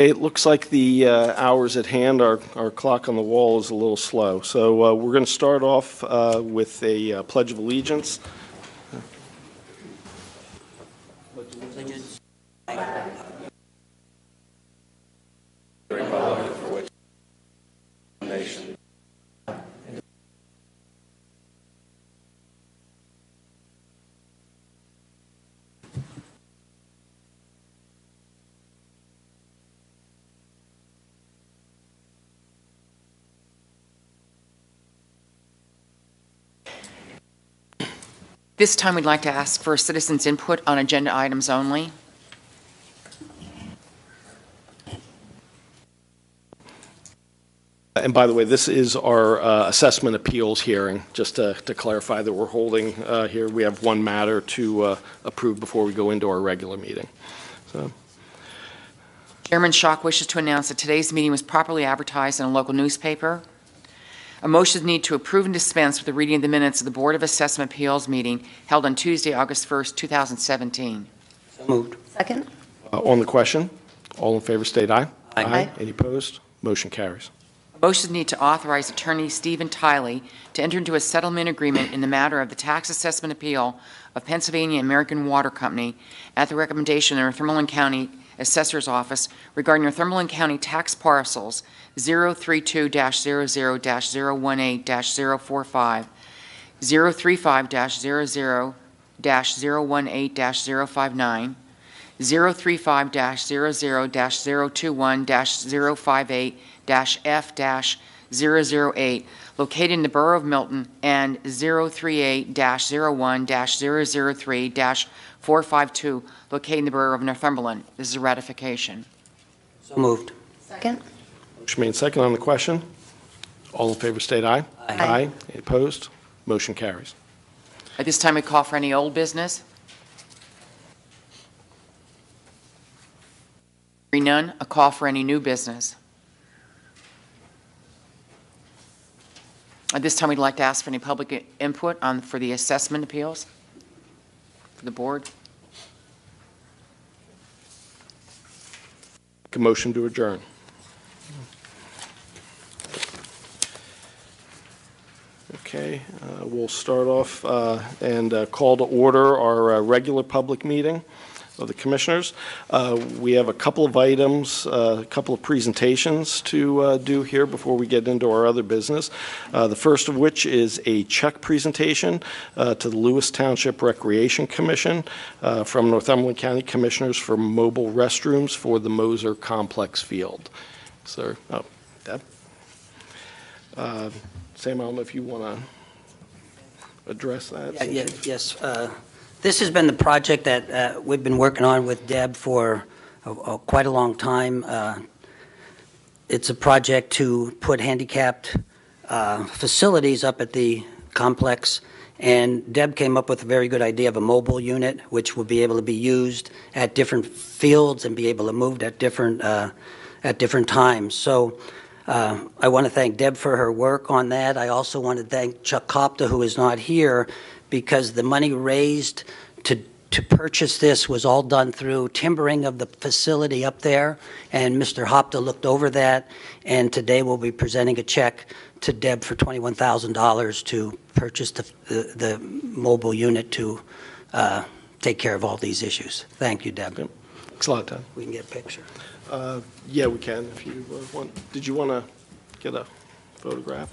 It looks like the hours at hand, our clock on the wall is a little slow. So we're going to start off with a Pledge of Allegiance. Allegiance. The republic for which nation. This time we'd like to ask for citizens' input on agenda items only. And by the way, this is our assessment appeals hearing, just to clarify that we're holding here. We have one matter to approve before we go into our regular meeting. So. Chairman Schock wishes to announce that today's meeting was properly advertised in a local newspaper. A motion is needed to approve and dispense with the reading of the minutes of the Board of Assessment Appeals meeting held on Tuesday, August 1st, 2017. So moved. Second. On the question, all in favor state aye. Aye. Any opposed? Motion carries. A motion is needed to authorize Attorney Stephen Tiley to enter into a settlement agreement in the matter of the tax assessment appeal of Pennsylvania American Water Company at the recommendation of Northumberland County Assessor's Office regarding Northumberland County tax parcels 032-00-018-045, 035-00-018-059, 035-00-021-058-F-008, located in the Borough of Milton, and 038-01-003-452, located in the Borough of Northumberland. This is a ratification. So moved. Second. Motion made second on the question. All in favor state aye. Aye. Any opposed? Motion carries. At this time, we call for any old business. Hearing none, a call for any new business. At this time, we'd like to ask for any public input for the assessment appeals for the board. A motion to adjourn. Okay, we'll start off and call to order our regular public meeting of the Commissioners. We have a couple of items, a couple of presentations to do here before we get into our other business. The first of which is a check presentation to the Lewis Township Recreation Commission from Northumberland County Commissioners for mobile restrooms for the Moser Complex Field. Sir, oh, Deb. Sam, I don't know if you want to address that. Yes. This has been the project that we've been working on with Deb for quite a long time. It's a project to put handicapped facilities up at the complex, and Deb came up with a very good idea of a mobile unit, which will be able to be used at different fields and be able to move at different times. So I want to thank Deb for her work on that. I also want to thank Chuck Kopta, who is not here, because the money raised to purchase this was all done through timbering of the facility up there, and Mr. Hopta looked over that, and today we'll be presenting a check to Deb for $21,000 to purchase the mobile unit to take care of all these issues. Thank you, Deb. Thanks a lot, Tom. We can get a picture. Yeah, we can if you want. Did you want to get a photograph?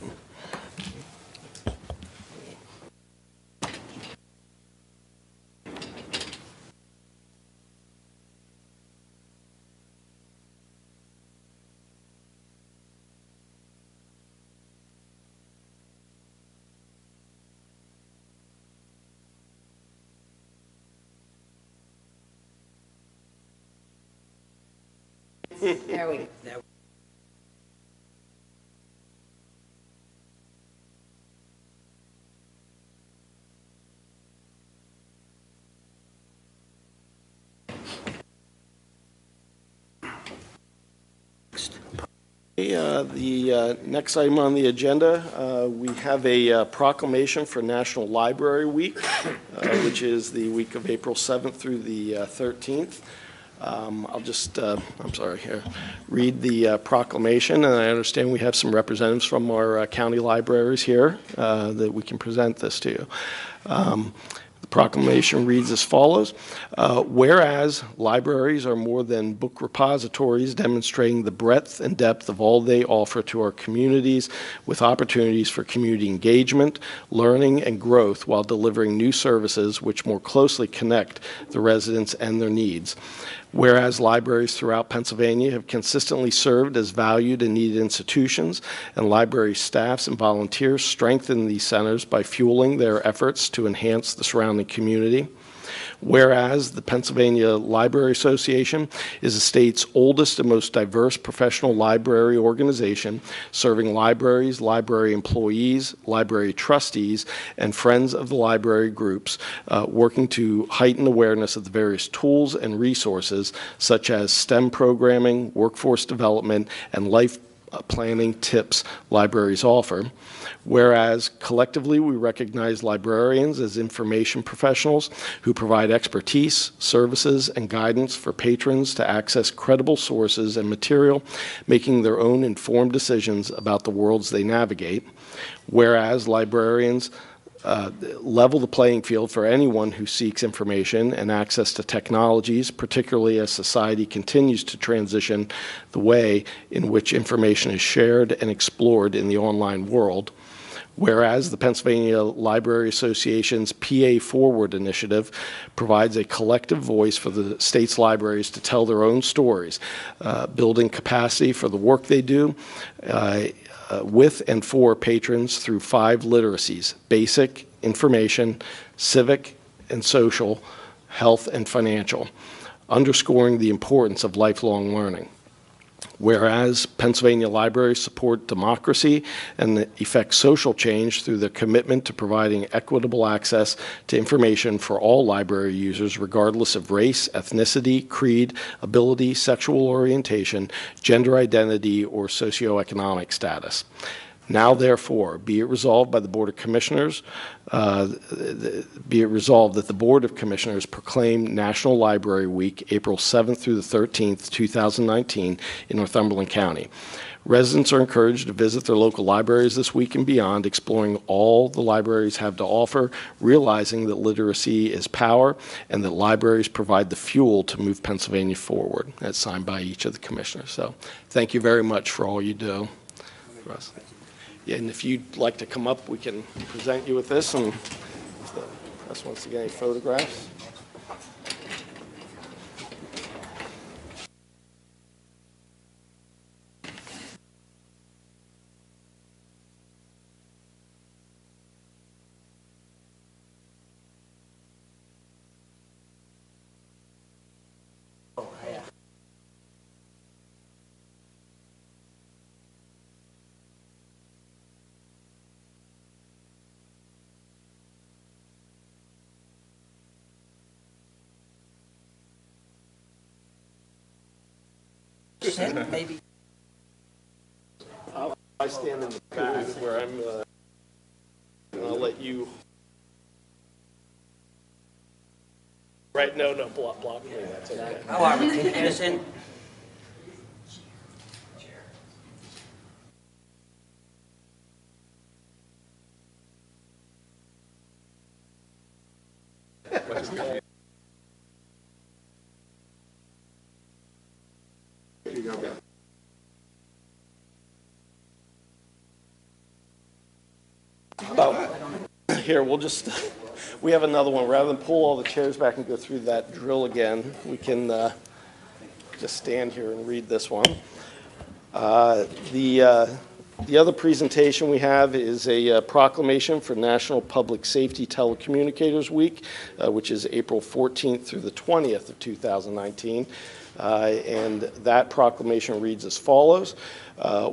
There we go. The next item on the agenda, we have a proclamation for National Library Week, which is the week of April 7th through the 13th. I'll just, I'm sorry, here, read the proclamation, and I understand we have some representatives from our county libraries here that we can present this to you. The proclamation reads as follows. Whereas libraries are more than book repositories, demonstrating the breadth and depth of all they offer to our communities, with opportunities for community engagement, learning, and growth while delivering new services which more closely connect the residents and their needs. Whereas libraries throughout Pennsylvania have consistently served as valued and needed institutions, and library staffs and volunteers strengthen these centers by fueling their efforts to enhance the surrounding community. Whereas the Pennsylvania Library Association is the state's oldest and most diverse professional library organization, serving libraries, library employees, library trustees, and friends of the library groups, working to heighten awareness of the various tools and resources such as STEM programming, workforce development, and life planning tips libraries offer. Whereas collectively we recognize librarians as information professionals who provide expertise, services, and guidance for patrons to access credible sources and material, making their own informed decisions about the worlds they navigate. Whereas librarians level the playing field for anyone who seeks information and access to technologies, particularly as society continues to transition the way in which information is shared and explored in the online world. Whereas the Pennsylvania Library Association's PA Forward initiative provides a collective voice for the state's libraries to tell their own stories, building capacity for the work they do with and for patrons through 5 literacies: basic, information, civic and social, health, and financial, underscoring the importance of lifelong learning. Whereas Pennsylvania libraries support democracy and effect social change through their commitment to providing equitable access to information for all library users, regardless of race, ethnicity, creed, ability, sexual orientation, gender identity, or socioeconomic status. Now, therefore, be it resolved by the Board of Commissioners, be it resolved that the Board of Commissioners proclaim National Library Week, April 7th through the 13th, 2019, in Northumberland County. Residents are encouraged to visit their local libraries this week and beyond, exploring all the libraries have to offer, realizing that literacy is power and that libraries provide the fuel to move Pennsylvania forward. That's signed by each of the commissioners. So thank you very much for all you do for us. Yeah, and if you'd like to come up, we can present you with this, and if the press wants to get any photographs. Maybe. I stand in the back where I'm, and I'll let you. Right, no, block me, that's okay. How are we? Can you get us in? Here, we have another one. Rather than pull all the chairs back and go through that drill again, we can just stand here and read this one. The other presentation we have is a proclamation for National Public Safety Telecommunicators Week, which is April 14th through the 20th of 2019. And that proclamation reads as follows.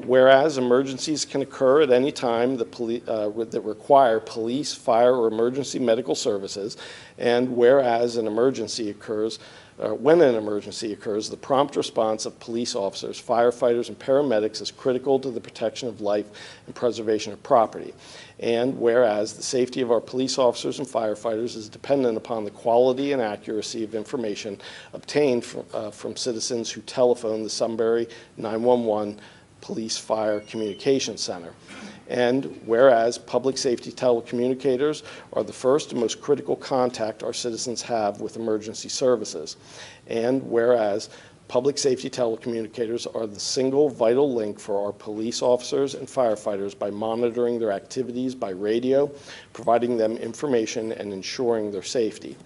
Whereas emergencies can occur at any time that require police, fire, or emergency medical services, and whereas an emergency occurs when an emergency occurs, the prompt response of police officers, firefighters, and paramedics is critical to the protection of life and preservation of property. And whereas the safety of our police officers and firefighters is dependent upon the quality and accuracy of information obtained from citizens who telephone the Sunbury 911 Police Fire Communication Center. And whereas public safety telecommunicators are the first and most critical contact our citizens have with emergency services. And whereas public safety telecommunicators are the single vital link for our police officers and firefighters by monitoring their activities by radio, providing them information, and ensuring their safety.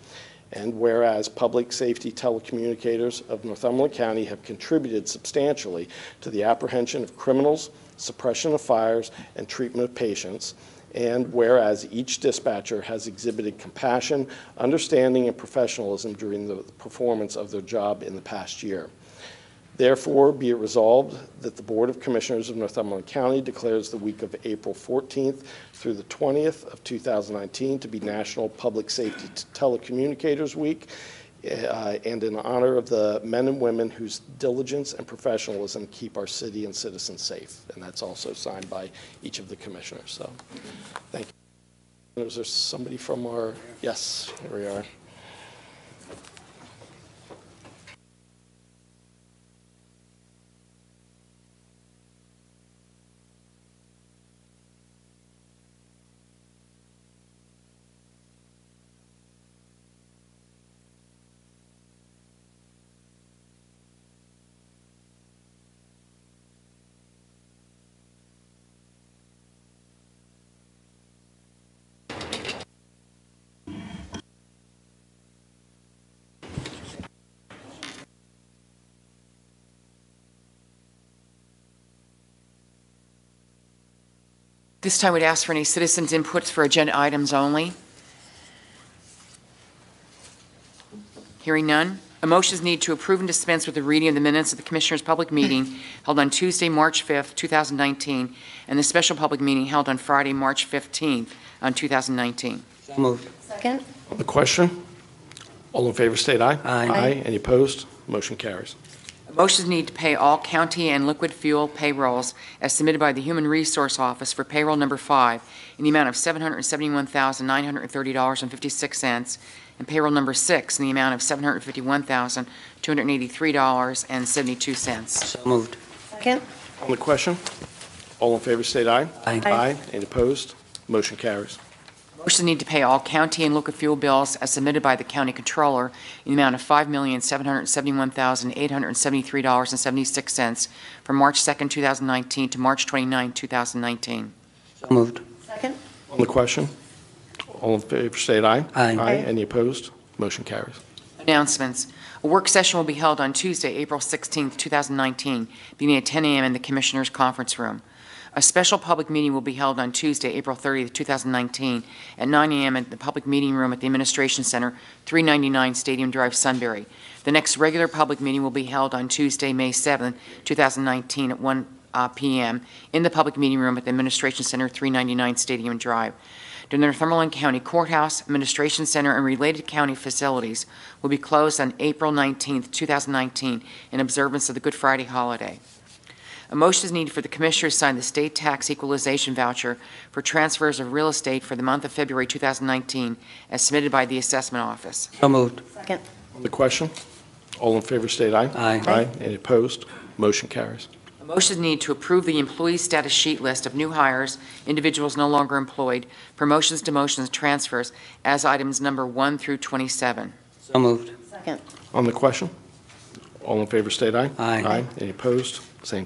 And whereas public safety telecommunicators of Northumberland County have contributed substantially to the apprehension of criminals, suppression of fires, and treatment of patients. And whereas each dispatcher has exhibited compassion, understanding, and professionalism during the performance of their job in the past year. Therefore, be it resolved that the Board of Commissioners of Northumberland County declares the week of April 14th through the 20th of 2019 to be National Public Safety Telecommunicators Week, and in honor of the men and women whose diligence and professionalism keep our city and citizens safe. And that's also signed by each of the commissioners. So, thank you. Is there somebody from our, yes, here we are. This time we'd ask for any citizens' inputs for agenda items only. Hearing none. A motion is needed to approve and dispense with the reading of the minutes of the Commissioners' public meeting held on Tuesday, March 5th, 2019, and the special public meeting held on Friday, March 15th, 2019. So moved. Second. On the question, all in favor state aye. Aye. Any opposed? Motion carries. A motion is needed to pay all county and liquid fuel payrolls as submitted by the Human Resource Office for payroll number 5 in the amount of $771,930.56, and payroll number 6 in the amount of $751,283.72. So moved. Second. On the question, all in favor state aye. Aye. Any opposed? Motion carries. Motion need to pay all county and liquid fuel bills as submitted by the county controller in the amount of $5,771,873.76 from March 2nd, 2019 to March 29, 2019. So moved. Second. On the question, all in favor state aye. Aye. Any opposed? Motion carries. Announcements. A work session will be held on Tuesday, April 16th, 2019, beginning at 10 a.m. in the Commissioners' Conference Room. A special public meeting will be held on Tuesday, April 30th, 2019, at 9 a.m. at the Public Meeting Room at the Administration Center, 399 Stadium Drive, Sunbury. The next regular public meeting will be held on Tuesday, May 7th, 2019, at 1 p.m. in the Public Meeting Room at the Administration Center, 399 Stadium Drive. The Northumberland County Courthouse, Administration Center, and related county facilities will be closed on April 19th, 2019, in observance of the Good Friday holiday. A motion is needed for the Commissioners to sign the state tax equalization voucher for transfers of real estate for the month of February 2019 as submitted by the Assessment Office. So moved. Second. On the question, all in favor state aye. Aye. Any opposed? Motion carries. A motion is needed to approve the employee status sheet list of new hires, individuals no longer employed, promotions, demotions, transfers as items number 1 through 27. So moved. Second. On the question, all in favor state aye. Aye. Any opposed? Same,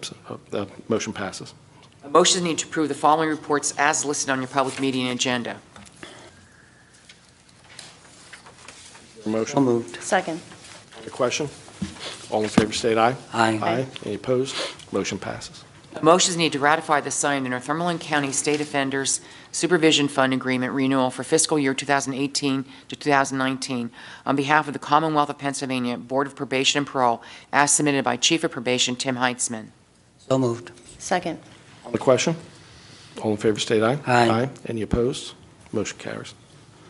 motion passes. A motion is needed to approve the following reports as listed on your public meeting agenda. So Motion. moved. Second. On the question, all in favor state aye. Aye. Any opposed? Motion passes. A motion is needed to ratify the signing of the Northumberland County State Offenders Supervision Fund Agreement renewal for fiscal year 2018 to 2019 on behalf of the Commonwealth of Pennsylvania Board of Probation and Parole as submitted by Chief of Probation Tim Heitzman. So moved. Second. On the question, all in favor state aye. Aye. Any opposed? Motion carries.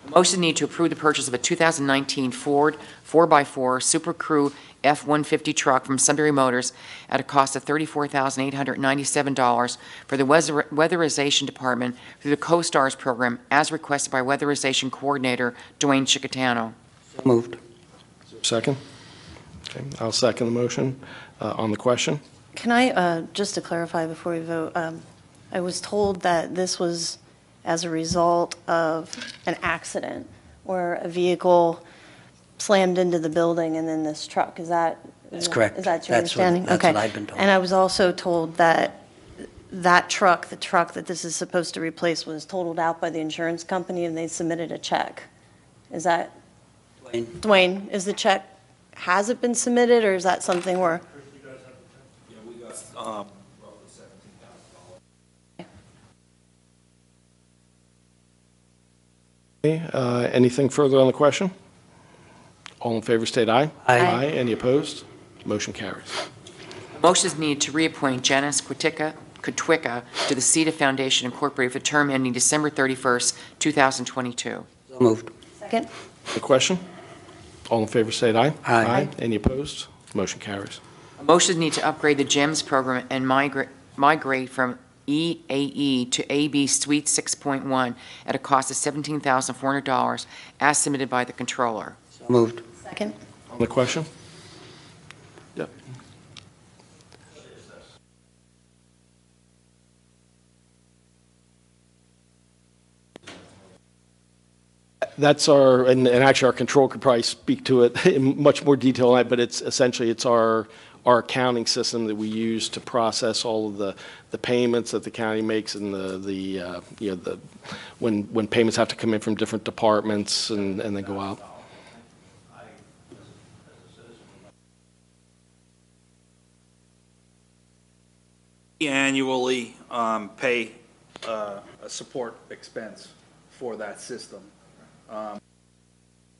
Motion need to approve the purchase of a 2019 Ford 4x4 Super Crew F-150 truck from Sunbury Motors at a cost of $34,897 for the Weatherization Department through the CoStars program as requested by Weatherization Coordinator Dwayne Chickatano. So moved. Second? Okay, I'll second the motion. On the question? Can I, just to clarify before we vote, I was told that this was as a result of an accident where a vehicle slammed into the building and then this truck, That's correct. Is that your That's what- understanding? that's Okay. what I've been told. And I was also told that the truck that this is supposed to replace was totaled out by the insurance company and they submitted a check. Is that, Dwayne? Dwayne, is the check, has it been submitted or is that something where? Yeah, we got roughly $17,000. Okay, anything further on the question? All in favor state aye. Aye. Any opposed? Motion carries. Motion is needed to reappoint Janice Kotwicka to the CETA Foundation Incorporated for the term ending December 31st, 2022. So moved. Second? The question? All in favor state aye. Aye. Any opposed? Motion carries. A motion is needed to upgrade the GEMS program and migrate from EAE to AB Suite 6.1 at a cost of $17,400 as submitted by the controller. So moved. Second? On the question? Yep. That's our, and actually our control could probably speak to it in much more detail than that, but it's essentially, it's our accounting system that we use to process all of the payments that the county makes and when payments have to come in from different departments and then go out. Annually pay a support expense for that system.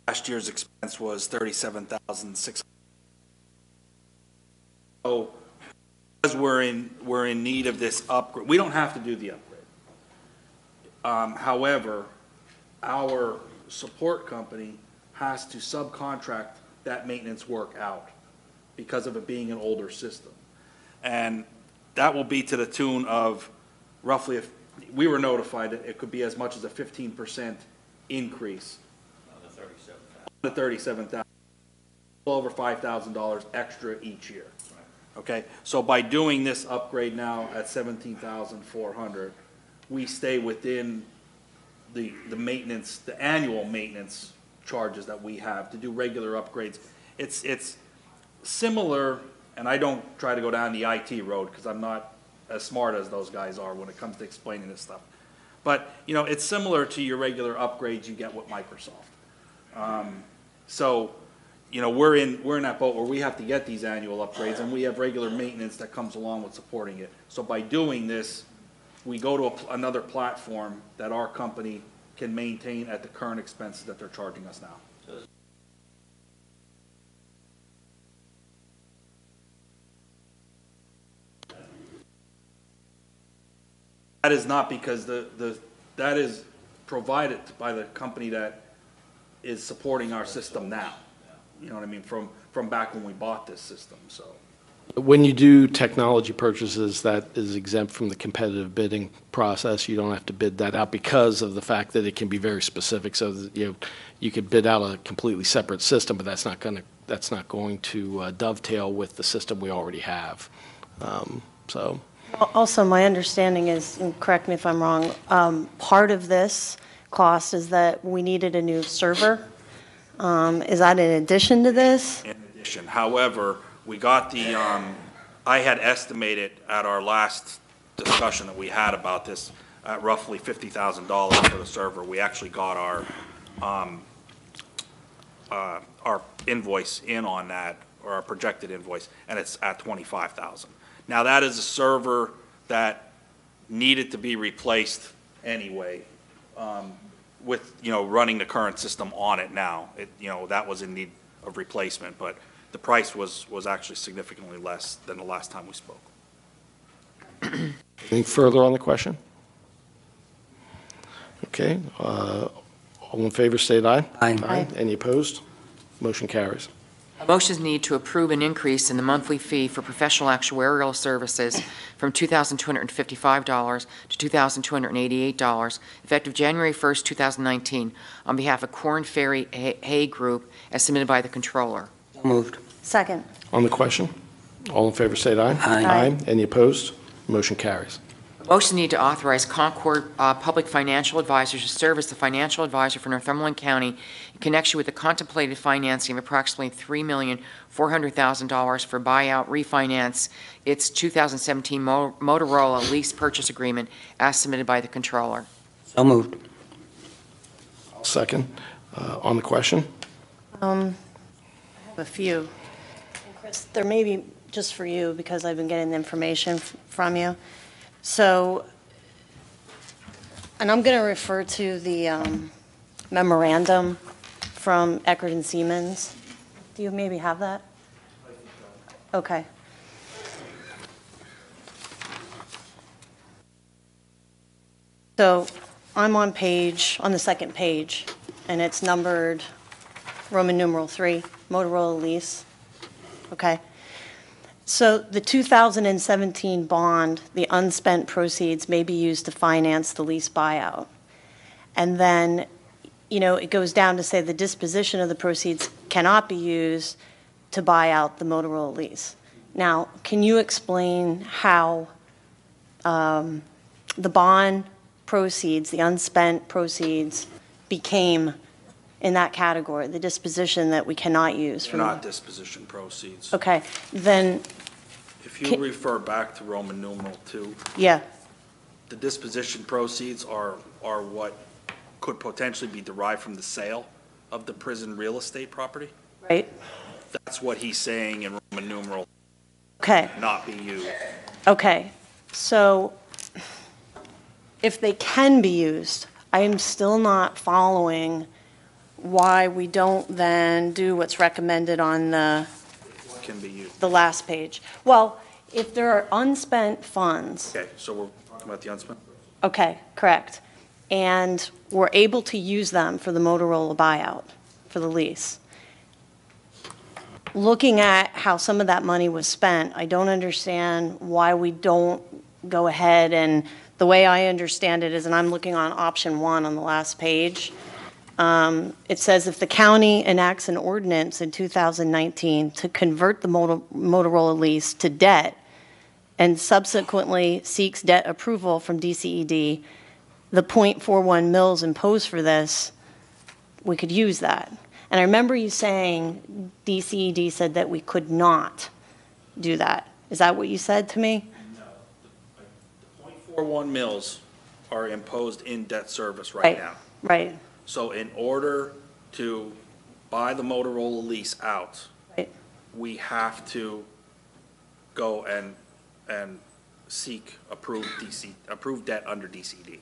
Last year's expense was $37,600. So because we're in need of this upgrade, we don't have to do the upgrade. However, our support company has to subcontract that maintenance work out because of it being an older system. And that will be to the tune of roughly, if we were notified that it could be as much as a 15% increase. The 37,000, over $5,000 extra each year. Okay, so by doing this upgrade now at $17,400, we stay within the maintenance, the annual maintenance charges that we have to do regular upgrades. It's similar, and I don't try to go down the IT road because I'm not as smart as those guys are when it comes to explaining this stuff. But, you know, it's similar to your regular upgrades you get with Microsoft. So, you know, we're in that boat where we have to get these annual upgrades, and we have regular maintenance that comes along with supporting it. So by doing this, we go to another platform that our company can maintain at the current expenses that they're charging us now. That is not because that is provided by the company that is supporting our system now. You know what I mean, from back when we bought this system, so. When you do technology purchases, that is exempt from the competitive bidding process. You don't have to bid that out because of the fact that it can be very specific. So that, you could bid out a completely separate system, but that's not going to dovetail with the system we already have. So. Also, my understanding is, and correct me if I'm wrong, part of this cost is that we needed a new server. Is that in addition to this? In addition, however, we got the, I had estimated at our last discussion that we had about this at roughly $50,000 for the server. We actually got our invoice in on that, or our projected invoice, and it's at $25,000. Now, that is a server that needed to be replaced anyway, with, running the current system on it now. That was in need of replacement, but the price was actually significantly less than the last time we spoke. Anything further on the question? Okay. All in favor, state aye. Aye. Any opposed? Motion carries. A motion is needed to approve an increase in the monthly fee for professional actuarial services from $2,255 to $2,288, effective January 1st, 2019, on behalf of Korn Ferry Hay Group, as submitted by the Controller. So moved. Second. On the question? All in favor, state aye. Aye. Any opposed? Motion carries. A motion needed to authorize Concord Public Financial Advisors to serve as the financial advisor for Northumberland County in connection with the contemplated financing of approximately $3,400,000 for buyout refinance its 2017 Motorola lease purchase agreement, as submitted by the Controller. So moved. Second. On the question? I have a few. And Chris, there may be just for you, because I've been getting the information from you. So, and I'm going to refer to the memorandum from Eckert and Siemens. Do you maybe have that? Okay. So I'm on the second page, and it's numbered Roman numeral 3, Motorola lease. Okay. So the 2017 bond, the unspent proceeds may be used to finance the lease buyout. And then, it goes down to say the disposition of the proceeds cannot be used to buy out the Motorola lease. Now, can you explain how the bond proceeds, the unspent proceeds, became in that category, the disposition that we cannot use? They're not disposition proceeds. Okay, then, If you refer back to Roman numeral 2, yeah, the disposition proceeds are what could potentially be derived from the sale of the prison real estate property. right? That's what he's saying in Roman numeral, Okay, not be used. okay. So if they can be used, I am still not following why we don't then do what's recommended on What can be used. the last page. Well, if there are unspent funds, Okay, so we're talking about the unspent? okay, correct, and we're able to use them for the Motorola buyout, for the lease. Looking at how some of that money was spent, I don't understand why we don't go ahead and, the way I understand it is, and I'm looking on option 1 on the last page, it says if the county enacts an ordinance in 2019 to convert the Motorola lease to debt and subsequently seeks debt approval from DCED, the .41 mils imposed for this, we could use that. And I remember you saying DCED said that we could not do that. Is that what you said to me? No. The .41 mils are imposed in debt service right Right. now. Right, So in order to buy the Motorola lease out, right. we have to go and seek approved debt under DCD.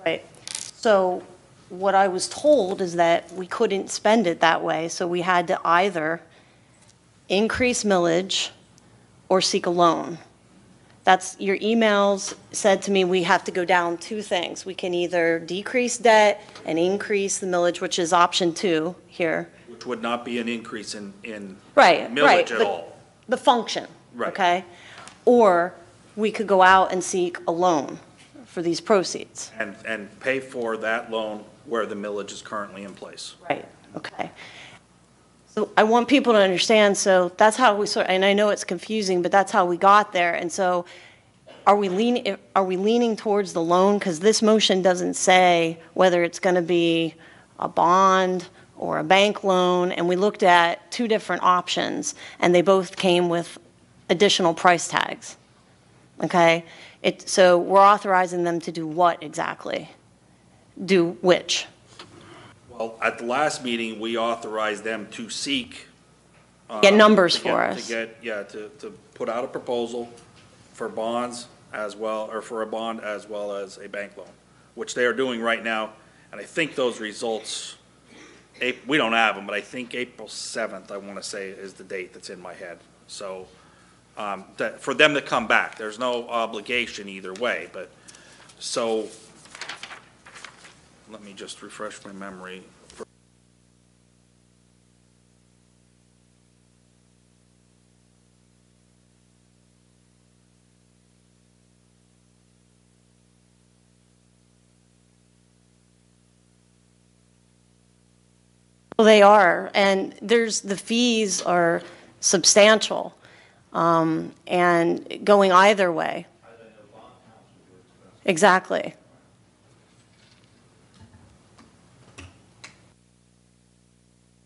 Right. So what I was told is that we couldn't spend it that way, so we had to either increase millage or seek a loan. That's, your emails said to me we have to go down 2 things. We can either decrease debt and increase the millage, which is option 2 here. Which would not be an increase in Right, right. millage at but all. The function. Right. Okay? Or we could go out and seek a loan for these proceeds. And pay for that loan where the millage is currently in place. Right, okay. So I want people to understand, so that's how we and I know it's confusing, but that's how we got there. And so are we leaning towards the loan? Because this motion doesn't say whether it's going to be a bond or a bank loan, and we looked at 2 different options, and they both came with additional price tags, okay? So we're authorizing them to do what exactly? Do which? Well, at the last meeting, we authorized them to seek. Get numbers to for get- us. To put out a proposal for bonds as well, or for a bond as well as a bank loan, which they are doing right now. And I think those results, we don't have them, but I think April 7th, I want to say, is the date that's in my head. So, that, for them to come back, there's no obligation either way, but, so, let me just refresh my memory. Well, they are, and the fees are substantial, and going either way. Exactly.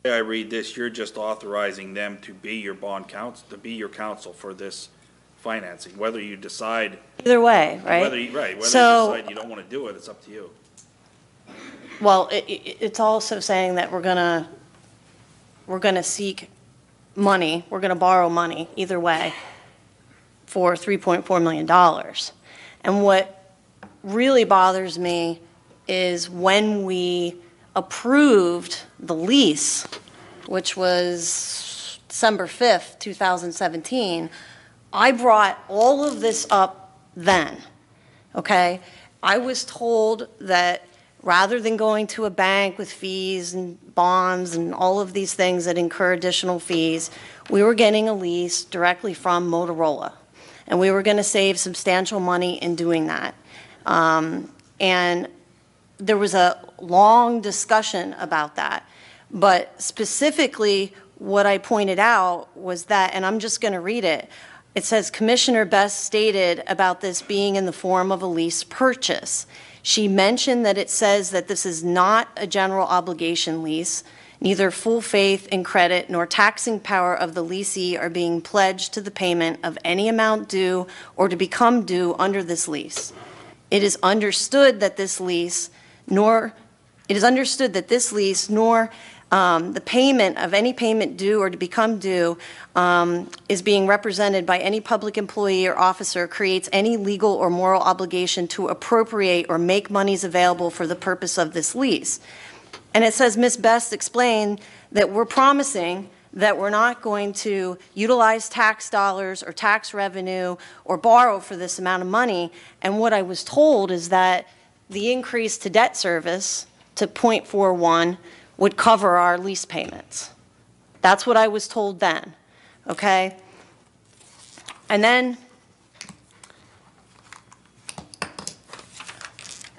I read this, you're just authorizing them to be your bond counsel, to be your counsel for this financing, whether you decide. Either way, right? Whether you So- decide you don't want to do it, it's up to you. Well, it's also saying that we're gonna seek money, we're gonna borrow money, either way, for $3.4 million. And what really bothers me is when we approved the lease, which was December 5th, 2017, I brought all of this up then, okay? I was told that rather than going to a bank with fees and bonds and all of these things that incur additional fees, we were getting a lease directly from Motorola. And we were going to save substantial money in doing that. And there was a long discussion about that. But specifically, what I pointed out was that, and I'm just going to read it, it says, Commissioner Best stated about this being in the form of a lease purchase. She mentioned that it says that this is not a general obligation lease. Neither full faith and credit nor taxing power of the leasee are being pledged to the payment of any amount due or to become due under this lease. It is understood that this lease nor the payment of any payment due or to become due is being represented by any public employee or officer creates any legal or moral obligation to appropriate or make monies available for the purpose of this lease. And it says, Ms. Best explained that we're promising that we're not going to utilize tax dollars or tax revenue or borrow for this amount of money. And what I was told is that the increase to debt service to 0.41 would cover our lease payments. That's what I was told then, okay? And then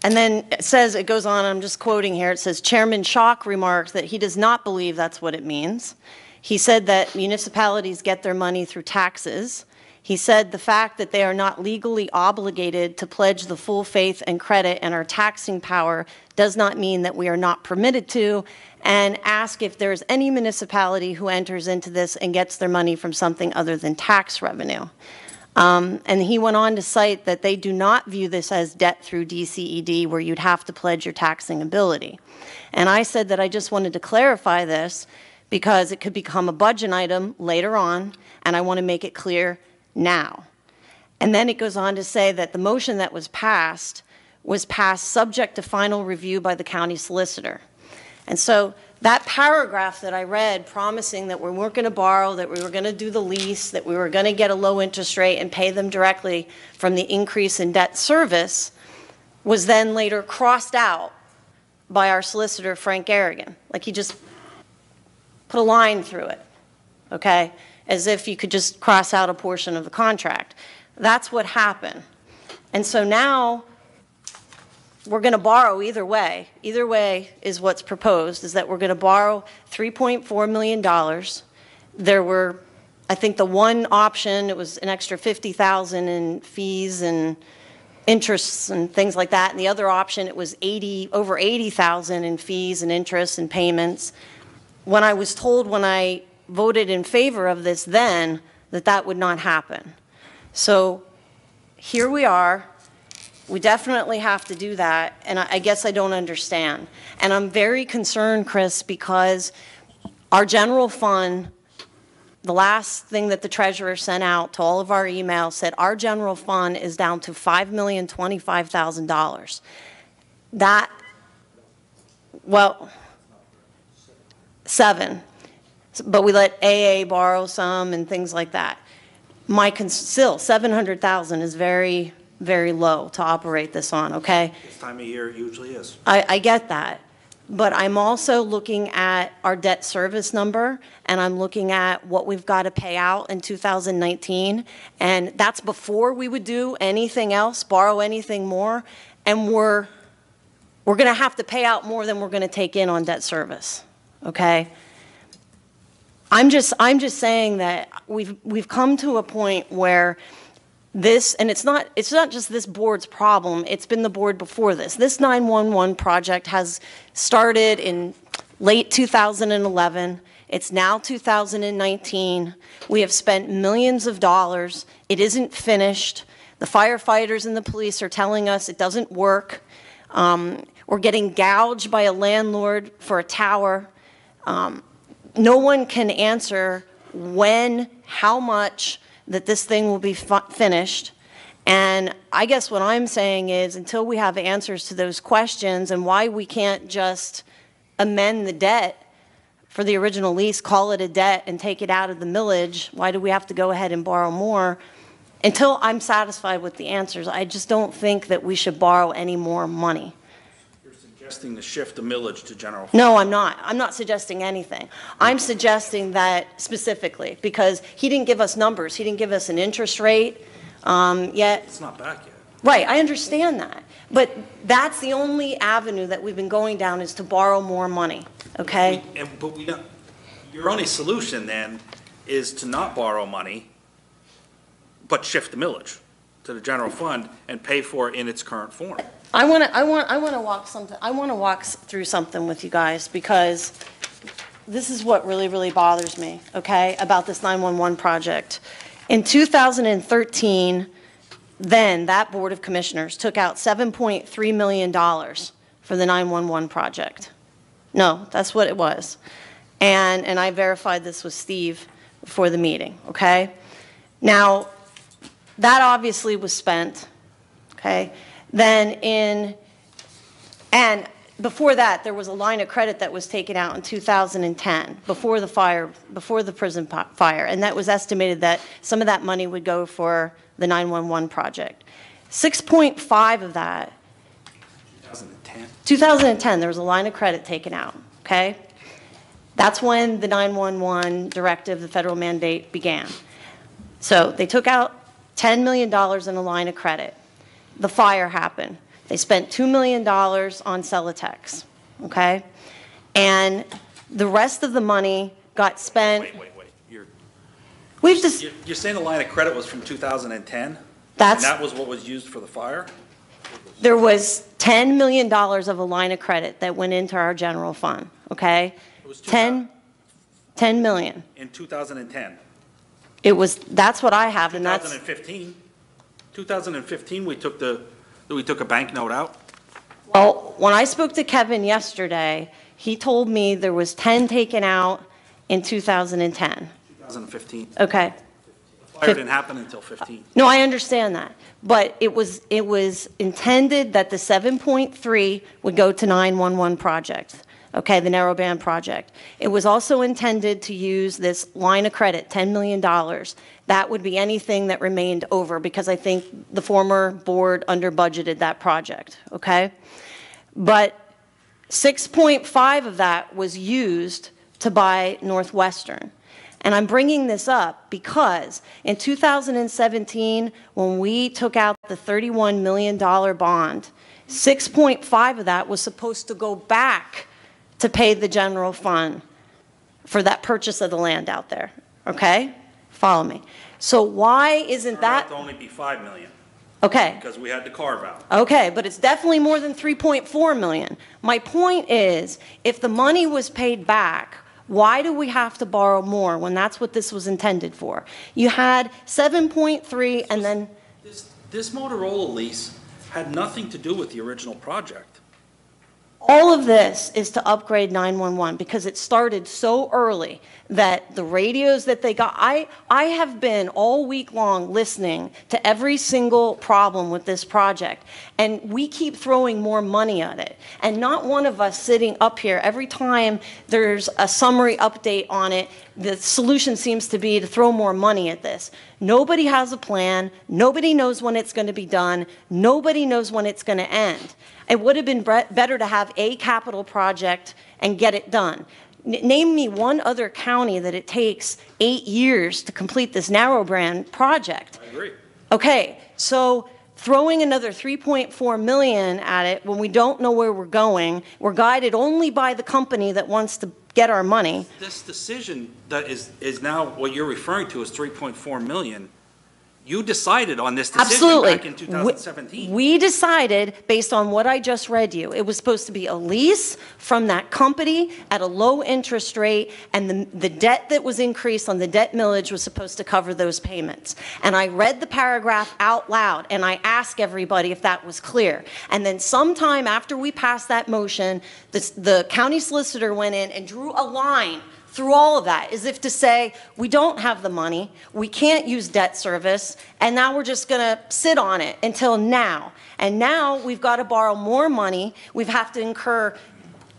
it says, it goes on, I'm just quoting here, it says, Chairman Schock remarked that he does not believe that's what it means. He said that municipalities get their money through taxes. He said the fact that they are not legally obligated to pledge the full faith and credit and our taxing power does not mean that we are not permitted to, and ask if there's any municipality who enters into this and gets their money from something other than tax revenue. And he went on to cite that they do not view this as debt through DCED where you'd have to pledge your taxing ability. And I said that I just wanted to clarify this because it could become a budget item later on, and I want to make it clear now. And then it goes on to say that the motion that was passed subject to final review by the county solicitor. And so that paragraph that I read promising that we weren't going to borrow, that we were going to do the lease, that we were going to get a low interest rate and pay them directly from the increase in debt service was then later crossed out by our solicitor, Frank Garrigan. Like he just put a line through it, okay? As if you could just cross out a portion of the contract. That's what happened. And so now we're going to borrow either way. Either way is what's proposed, is that we're going to borrow $3.4 million. There were, I think the one option, it was an extra $50,000 in fees and interests and things like that. And the other option, it was over $80,000 in fees and interests and payments. When I was told when I voted in favor of this then, that would not happen. So here we are. We definitely have to do that, and I guess I don't understand. And I'm very concerned, Chris, because our general fund, the last thing that the treasurer sent out to all of our emails said our general fund is down to $5,025,000. That, well, 7. But we let AA borrow some and things like that. Still, $700,000 is very, very low to operate this on, okay? This time of year it usually is. I get that. But I'm also looking at our debt service number, and I'm looking at what we've got to pay out in 2019. And that's before we would do anything else, borrow anything more. And we're going to have to pay out more than we're going to take in on debt service, okay? I'm just saying that we've come to a point where this, and it's not just this board's problem, it's been the board before this. This 911 project has started in late 2011. It's now 2019. We have spent millions of dollars. It isn't finished. The firefighters and the police are telling us it doesn't work. We're getting gouged by a landlord for a tower. No one can answer when, how much that this thing will be finished. And I guess what I'm saying is until we have answers to those questions and why we can't just amend the debt for the original lease, call it a debt and take it out of the millage, why do we have to go ahead and borrow more? Until I'm satisfied with the answers, I just don't think that we should borrow any more money. You're suggesting to shift the millage to general fund. No, I'm not. I'm not suggesting anything. I'm suggesting that specifically because he didn't give us numbers. He didn't give us an interest rate yet. It's not back yet. Right, I understand that. But that's the only avenue that we've been going down is to borrow more money, okay? But we don't, your only solution then is to not borrow money, but shift the millage to the general fund and pay for it in its current form. I want to walk through something with you guys because this is what really, really bothers me, okay, about this 911 project. In 2013, then that Board of Commissioners took out $7.3 million for the 911 project. No, that's what it was. And I verified this with Steve before the meeting, okay? Now, that obviously was spent, okay? And before that, there was a line of credit that was taken out in 2010, before the prison fire, and that was estimated that some of that money would go for the 911 project. 6.5 of that, 2010, there was a line of credit taken out, okay? That's when the 911 directive, the federal mandate began. So they took out $10 million in a line of credit. The fire happened. They spent $2 million on Celotex, okay? And the rest of the money got spent. Wait. You're saying the line of credit was from 2010? That's. And that was what was used for the fire? There was $10 million of a line of credit that went into our general fund, okay? It was 10 million. In 2010? That's what I have, and that's. 2015, we took a bank note out? Well, when I spoke to Kevin yesterday, he told me there was 10 taken out in 2010. 2015. Okay. The fire didn't happen until 15. No, I understand that. But it was intended that the 7.3 would go to 911 projects, okay, the narrowband project. It was also intended to use this line of credit, $10 million. That would be anything that remained over because I think the former board under-budgeted that project, okay? But 6.5 of that was used to buy Northwestern. And I'm bringing this up because in 2017, when we took out the $31 million bond, 6.5 of that was supposed to go back to pay the general fund for that purchase of the land out there, okay? Follow me. So why isn't that? It turned out to only be $5 million. Okay. Because we had to carve out. Okay, but it's definitely more than 3.4 million. My point is, if the money was paid back, why do we have to borrow more when that's what this was intended for? You had 7.3 and then. This Motorola lease had nothing to do with the original project. All of this is to upgrade 911 because it started so early that the radios that they got, I have been all week long listening to every single problem with this project, and we keep throwing more money at it. And not one of us sitting up here, every time there's a summary update on it, the solution seems to be to throw more money at this. Nobody has a plan. Nobody knows when it's going to be done. Nobody knows when it's going to end. It would have been better to have a capital project and get it done. Name me one other county that it takes 8 years to complete this narrowband project. I agree. Okay, so throwing another 3.4 million at it when we don't know where we're going, we're guided only by the company that wants get our money. This decision that is now, what you're referring to as 3.4 million, you decided on this decision Absolutely. back in 2017. We decided, based on what I just read you, it was supposed to be a lease from that company at a low interest rate, and the debt that was increased on the debt millage was supposed to cover those payments. And I read the paragraph out loud, and I asked everybody if that was clear. And then sometime after we passed that motion, the county solicitor went in and drew a line through all of that, as if to say, we don't have the money, we can't use debt service, and now we're just gonna sit on it until now. And now we've got to borrow more money, we've have to incur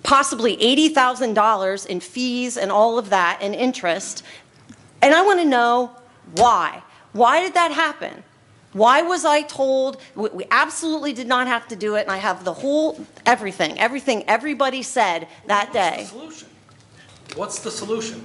possibly $80,000 in fees and all of that and interest. And I want to know why. Why did that happen? Why was I told we absolutely did not have to do it, and I have the whole, everything everybody said that day. What's the solution?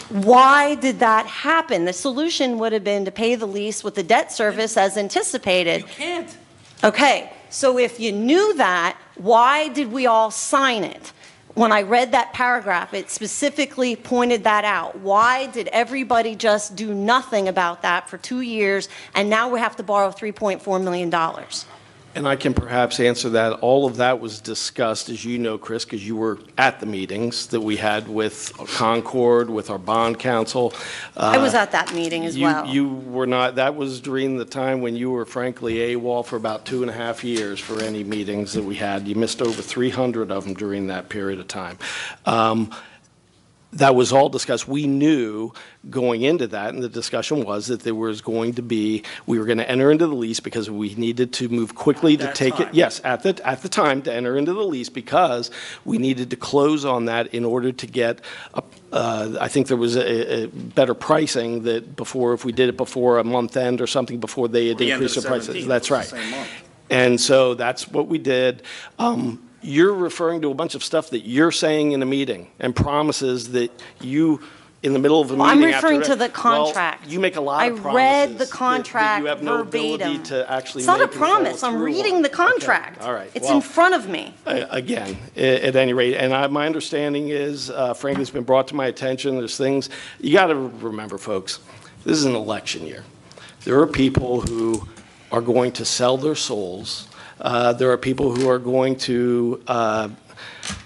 Why did that happen? The solution would have been to pay the lease with the debt service as anticipated. You can't. Okay, so if you knew that, why did we all sign it? When I read that paragraph, it specifically pointed that out. Why did everybody just do nothing about that for 2 years, and now we have to borrow $3.4 million? And I can perhaps answer that. All of that was discussed, as you know, Chris, because you were at the meetings that we had with Concord, with our bond counsel. I was at that meeting as well. You were not. That was during the time when you were, frankly, AWOL for about 2.5 years for any meetings that we had. You missed over 300 of them during that period of time. That was all discussed. We knew going into that, and the discussion was that there was going to be, we were going to enter into the lease because we needed to move quickly to take it. Yes, at the time to enter into the lease, because we needed to close on that in order to get, I think there was a better pricing that before, if we did it before a month end or something, before they had increased the prices. That's right. And so that's what we did. You're referring to a bunch of stuff that you're saying in a meeting and promises that you, in the middle of a meeting. I'm referring to the contract. Well, you make a lot of promises. I read the contract that you have no verbatim. ability to actually It's not a make and follow promise. I'm through reading on. the contract. Okay. All right. It's Well, in front of me. Again, at any rate, and my understanding is, frankly, it's been brought to my attention, there's things, you got to remember, folks, this is an election year. There are people who are going to sell their souls. There are people who are going to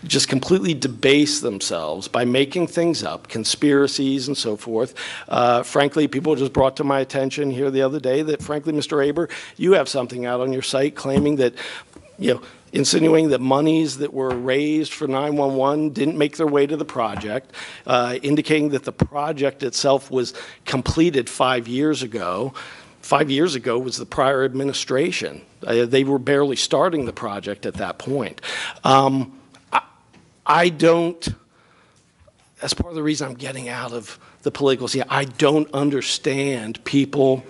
just completely debase themselves by making things up, conspiracies and so forth. Frankly, people just brought to my attention here the other day that, frankly, Mr. Aber, you have something out on your site claiming that, insinuating that monies that were raised for 911 didn't make their way to the project, indicating that the project itself was completed 5 years ago. 5 years ago was the prior administration. They were barely starting the project at that point. I don't, that's part of the reason I'm getting out of the political scene. I don't understand people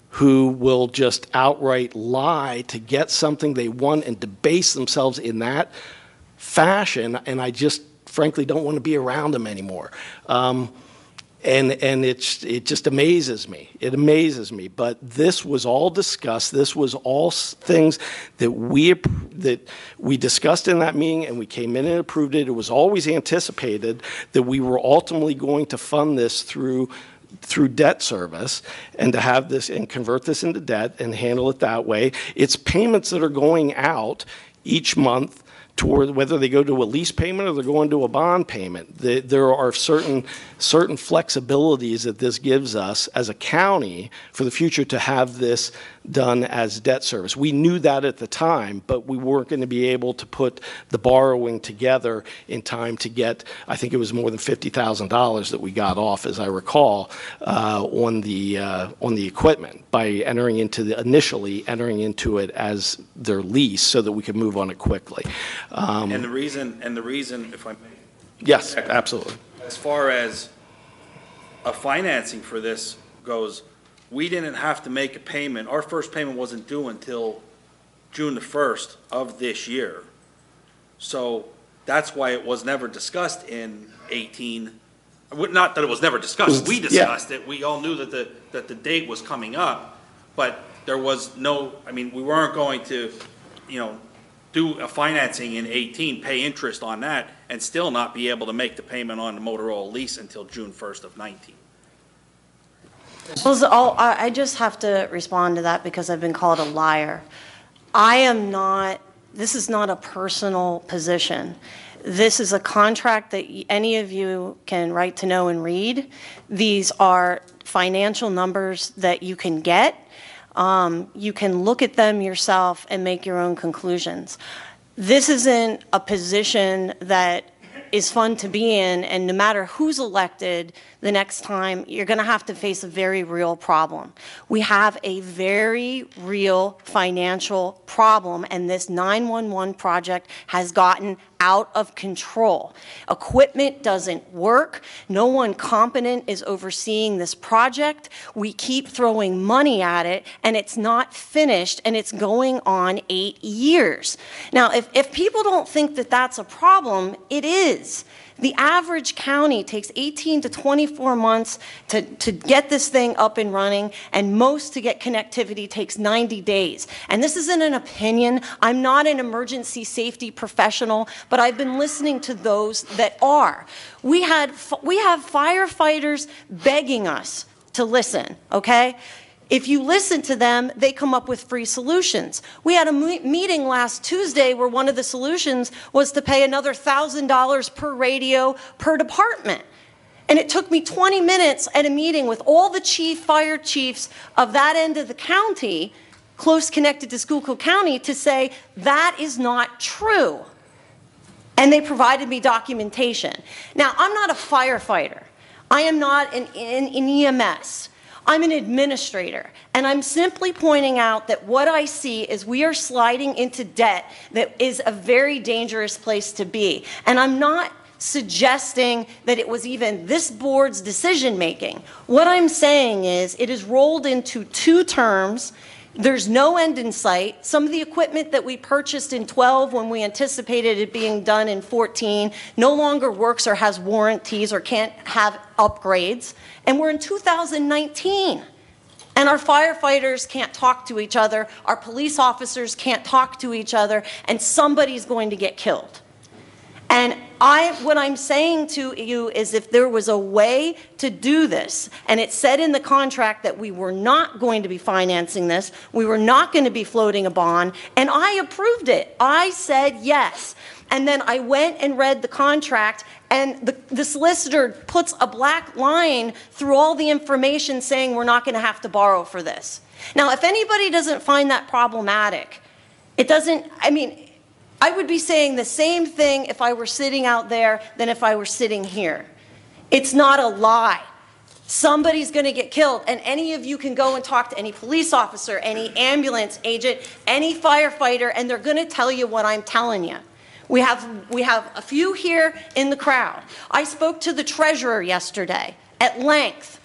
who will just outright lie to get something they want and debase themselves in that fashion, and I just frankly don't want to be around them anymore. And it just amazes me. It amazes me. But this was all discussed. This was all things that we discussed in that meeting, and we came in and approved it. It was always anticipated that we were ultimately going to fund this through debt service, and to have this and convert this into debt and handle it that way. It's payments that are going out each month toward whether they go to a lease payment or they're going to a bond payment. There are certain flexibilities that this gives us as a county for the future to have this done as debt service. We knew that at the time, but we weren't going to be able to put the borrowing together in time to get, I think it was more than $50,000 that we got off, as I recall, on the equipment by initially entering into it as their lease so that we could move on it quickly. And the reason, if I may. Yes, absolutely. As far as a financing for this goes, we didn't have to make a payment. Our first payment wasn't due until June the 1st of this year. So that's why it was never discussed in 18. Not that it was never discussed. We discussed it. We all knew that the date was coming up, but there was no, we weren't going to, do a financing in 18, pay interest on that, and still not be able to make the payment on the Motorola lease until June 1st of 19. Well, I just have to respond to that because I've been called a liar. I am not, this is not a personal position. This is a contract that any of you can write to know and read. These are financial numbers that you can get. You can look at them yourself and make your own conclusions. This isn't a position that is fun to be in, and no matter who's elected the next time, you're going to have to face a very real problem. We have a very real financial problem, and this 911 project has gotten out of control. Equipment doesn't work. No one competent is overseeing this project. We keep throwing money at it, and it's not finished, and it's going on 8 years. Now, if people don't think that that's a problem, it is. The average county takes 18 to 24 months to get this thing up and running, and most to get connectivity takes 90 days. And this isn't an opinion. I'm not an emergency safety professional, but I've been listening to those that are. We have firefighters begging us to listen, okay? If you listen to them, they come up with free solutions. We had a meeting last Tuesday where one of the solutions was to pay another $1,000 per radio per department. And it took me 20 minutes at a meeting with all the fire chiefs of that end of the county, close connected to Schuylkill County, to say that is not true. And they provided me documentation. Now, I'm not a firefighter. I am not an EMS. I'm an administrator, and I'm simply pointing out that what I see is we are sliding into debt that is a very dangerous place to be. And I'm not suggesting that it was even this board's decision-making. What I'm saying is it is rolled into 2 terms. There's no end in sight. Some of the equipment that we purchased in 12 when we anticipated it being done in 14 no longer works or has warranties or can't have upgrades. And we're in 2019. And our firefighters can't talk to each other, our police officers can't talk to each other, and somebody's going to get killed. And what I'm saying to you is if there was a way to do this, and it said in the contract that we were not going to be financing this, we were not going to be floating a bond, and I approved it. I said yes. And then I went and read the contract, and the solicitor puts a black line through all the information saying we're not going to have to borrow for this. Now, if anybody doesn't find that problematic, it doesn't, I mean, I would be saying the same thing if I were sitting out there than if I were sitting here. It's not a lie. Somebody's going to get killed, and any of you can go and talk to any police officer, any ambulance agent, any firefighter, and they're going to tell you what I'm telling you. We have a few here in the crowd. I spoke to the treasurer yesterday at length.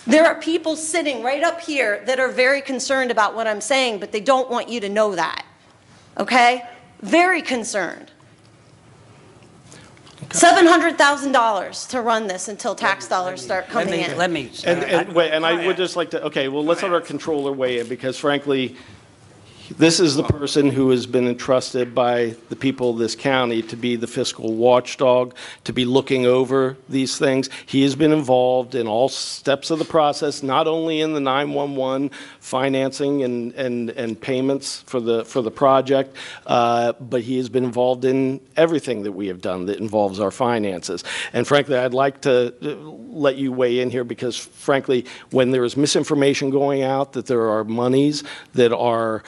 There are people sitting right up here that are very concerned about what I'm saying, but they don't want you to know that. Okay? Very concerned. $700,000 to run this until tax dollars start coming in. And I would just like to, okay, well, let's let our controller weigh in, because frankly, this is the person who has been entrusted by the people of this county to be the fiscal watchdog, to be looking over these things. He has been involved in all steps of the process, not only in the 911 financing and payments for the project, but he has been involved in everything that we have done that involves our finances. And frankly, I'd like to let you weigh in here, because frankly, when there is misinformation going out that there are monies that are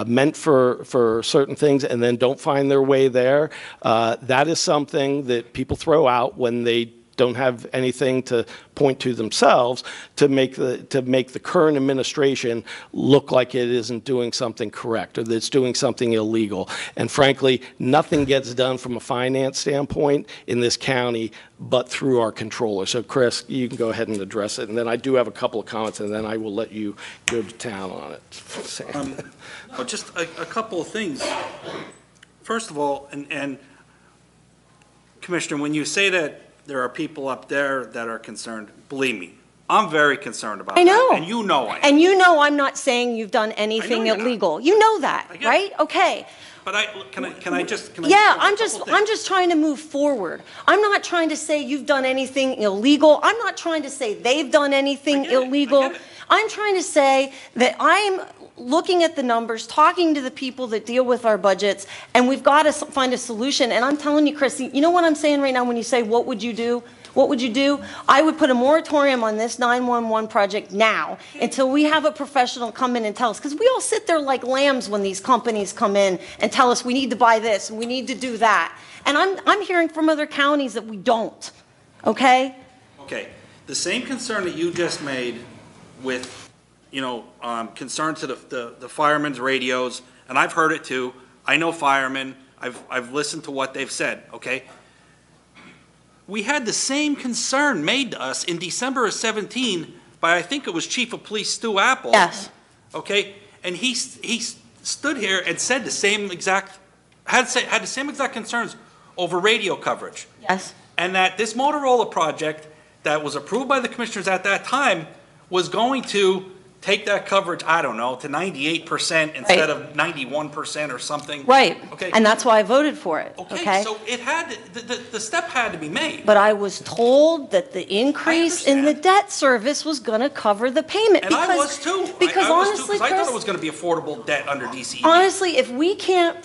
meant for certain things and then don't find their way there, that is something that people throw out when they don't have anything to point to themselves to make the current administration look like it isn't doing something correct or that it's doing something illegal. And frankly, nothing gets done from a finance standpoint in this county but through our controller. So Chris, you can go ahead and address it, and then I do have a couple of comments, and then I will let you go to town on it. Just a couple of things. First of all, and Commissioner, when you say that there are people up there that are concerned, believe me, I'm very concerned about I that. know. And you know I am. And you know I'm not saying you've done anything you're not. illegal. You know that, I get it. right? Okay. But can I just Yeah, say a I'm couple just trying to move forward. I'm not trying to say you've done anything illegal. I'm not trying to say they've done anything I get it. illegal. I get it. I'm trying to say that I'm looking at the numbers, talking to the people that deal with our budgets, and we've got to find a solution. And I'm telling you, Chris, you know what I'm saying right now when you say, what would you do? What would you do? I would put a moratorium on this 911 project now until we have a professional come in and tell us. Because we all sit there like lambs when these companies come in and tell us we need to buy this and we need to do that. And I'm hearing from other counties that we don't. Okay? Okay, the same concern that you just made with, concern to the firemen's radios, and I've heard it too. I know firemen. I've listened to what they've said, okay? We had the same concern made to us in December of 17 by, I think it was Chief of Police Stu Apple. Yes. Okay, and he stood here and said the same exact, had the same exact concerns over radio coverage. Yes. And that this Motorola project that was approved by the commissioners at that time was going to take that coverage, I don't know, to 98% instead of 91% or something. Right. Okay. And that's why I voted for it. Okay, so it had, the step had to be made. But I was told that the increase in the understand. debt service was going to cover the payment. And I was too. Because I was too, honestly, 'cause I thought Chris, it was going to be affordable debt under DCE. honestly, if we can't,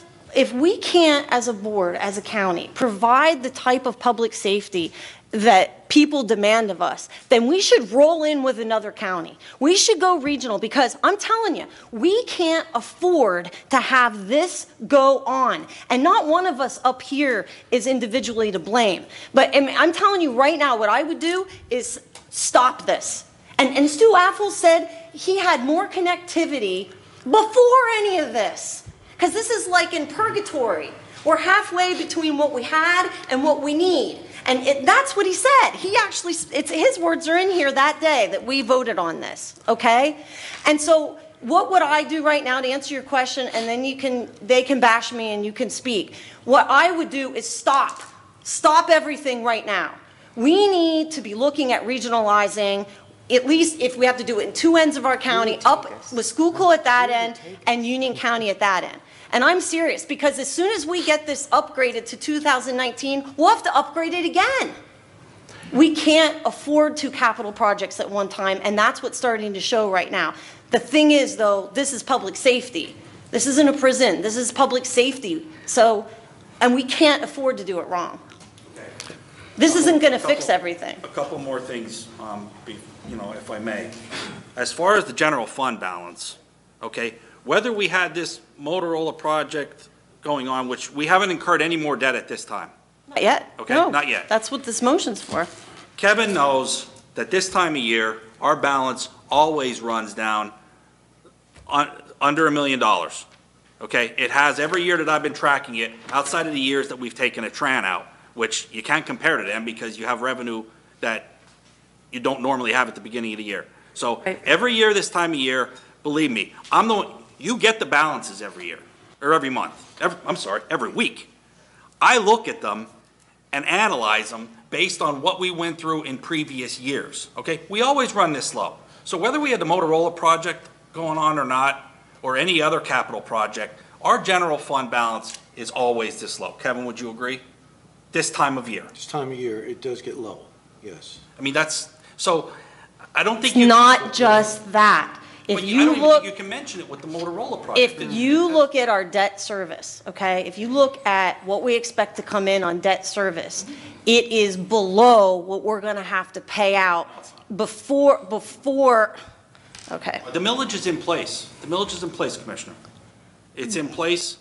as a board, as a county, provide the type of public safety that people demand of us, then we should roll in with another county. We should go regional because I'm telling you, we can't afford to have this go on. And not one of us up here is individually to blame. But I'm telling you right now, what I would do is stop this. And Stu Apple said he had more connectivity before any of this. Because this is like in purgatory. We're halfway between what we had and what we need. And that's what he said. He actually, his words are in here that day that we voted on this, okay? And so what would I do right now to answer your question, and then they can bash me and you can speak. What I would do is stop everything right now. We need to be looking at regionalizing, at least if we have to do it in two ends of our county, up with Schuylkill at that end and Union County at that end. And I'm serious, because as soon as we get this upgraded to 2019, we'll have to upgrade it again. We can't afford two capital projects at one time, and that's what's starting to show right now. The thing is, though, this is public safety. This isn't a prison. This is public safety. And we can't afford to do it wrong. This isn't going to fix everything. A couple more things, if I may. As far as the general fund balance, okay, whether we had this Motorola project going on, which we haven't incurred any more debt at this time. Not yet. Okay, No. not yet. That's what this motion's for. Kevin knows that this time of year, our balance always runs down under $1 million. Okay, it has every year that I've been tracking it, outside of the years that we've taken a Tran out, which you can't compare to them because you have revenue that you don't normally have at the beginning of the year. So Right. every year this time of year, believe me, you get the balances every year, or every month, every week. I look at them and analyze them based on what we went through in previous years, okay? We always run this slow. So whether we had the Motorola project going on or not, or any other capital project, our general fund balance is always this low. Kevin, would you agree? This time of year. This time of year, it does get low, yes. I mean, so I don't think It's you. not just that. If But I you don't even look. think you can mention it with the Motorola project. If you look at our debt service, okay, if you look at what we expect to come in on debt service, it is below what we're going to have to pay out before, okay. The millage is in place. The millage is in place, Commissioner. It's in place.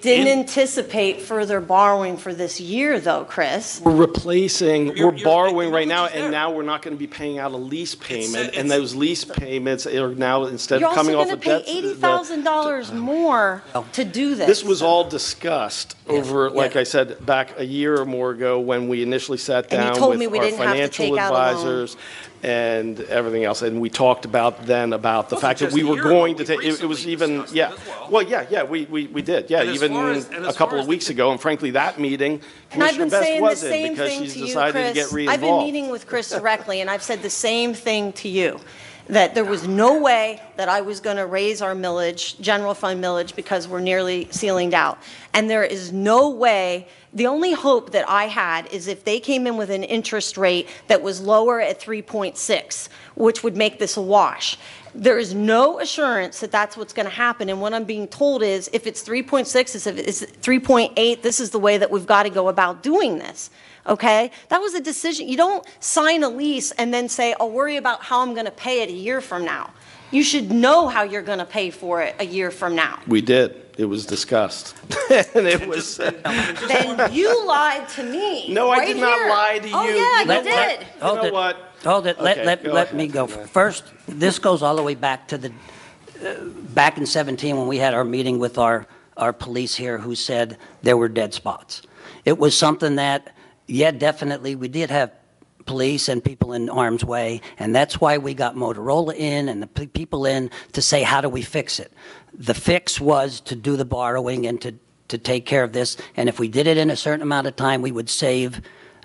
Didn't anticipate further borrowing for this year, though, Chris. We're replacing, we're You're- borrowing right the now, millage is there. and now we're not going to be paying out a lease payment, and it's- those lease payments are now, instead You're of also coming off going to of pay debt. $80,000 more to do this. This was all discussed over, like Yeah. I said, back a year or more ago when we initially sat And you down told with me we our didn't have to financial take out a loan. advisors. and everything else. And we talked about then about the Wasn't fact that just we a were year going ago. to take, We it was recently even, discussed yeah. it as well. Well, yeah, we did, yeah, And as even far as- and a as couple far of as weeks the- ago. And frankly, that meeting, And I've Commissioner been Best saying the was in same because thing she's to you, decided to Chris. get re-involved. I've been meeting with Chris directly, and I've said the same thing to you, that there was no way that I was going to raise our millage, general fund millage, because we're nearly ceilinged out. And there is no way, the only hope that I had is if they came in with an interest rate that was lower at 3.6, which would make this a wash. There is no assurance that that's what's going to happen. And what I'm being told is if it's 3.6, if it's 3.8, this is the way that we've got to go about doing this. Okay? That was a decision. You don't sign a lease and then say, I'll worry about how I'm going to pay it a year from now. You should know how you're going to pay for it a year from now. We did. It was discussed. And it was, Then you lied to me. No, I right did not here. lie to Oh, you. yeah, You know you did. Hold you know it. what? Hold it, Okay, let go let ahead. me go. First, this goes all the way back to the, back in 17 when we had our meeting with our police here who said there were dead spots. It was something that, yeah, definitely, we did have police and people in harm's way, and that's why we got Motorola in and the people in to say, how do we fix it? The fix was to do the borrowing and to take care of this, and if we did it in a certain amount of time, we would save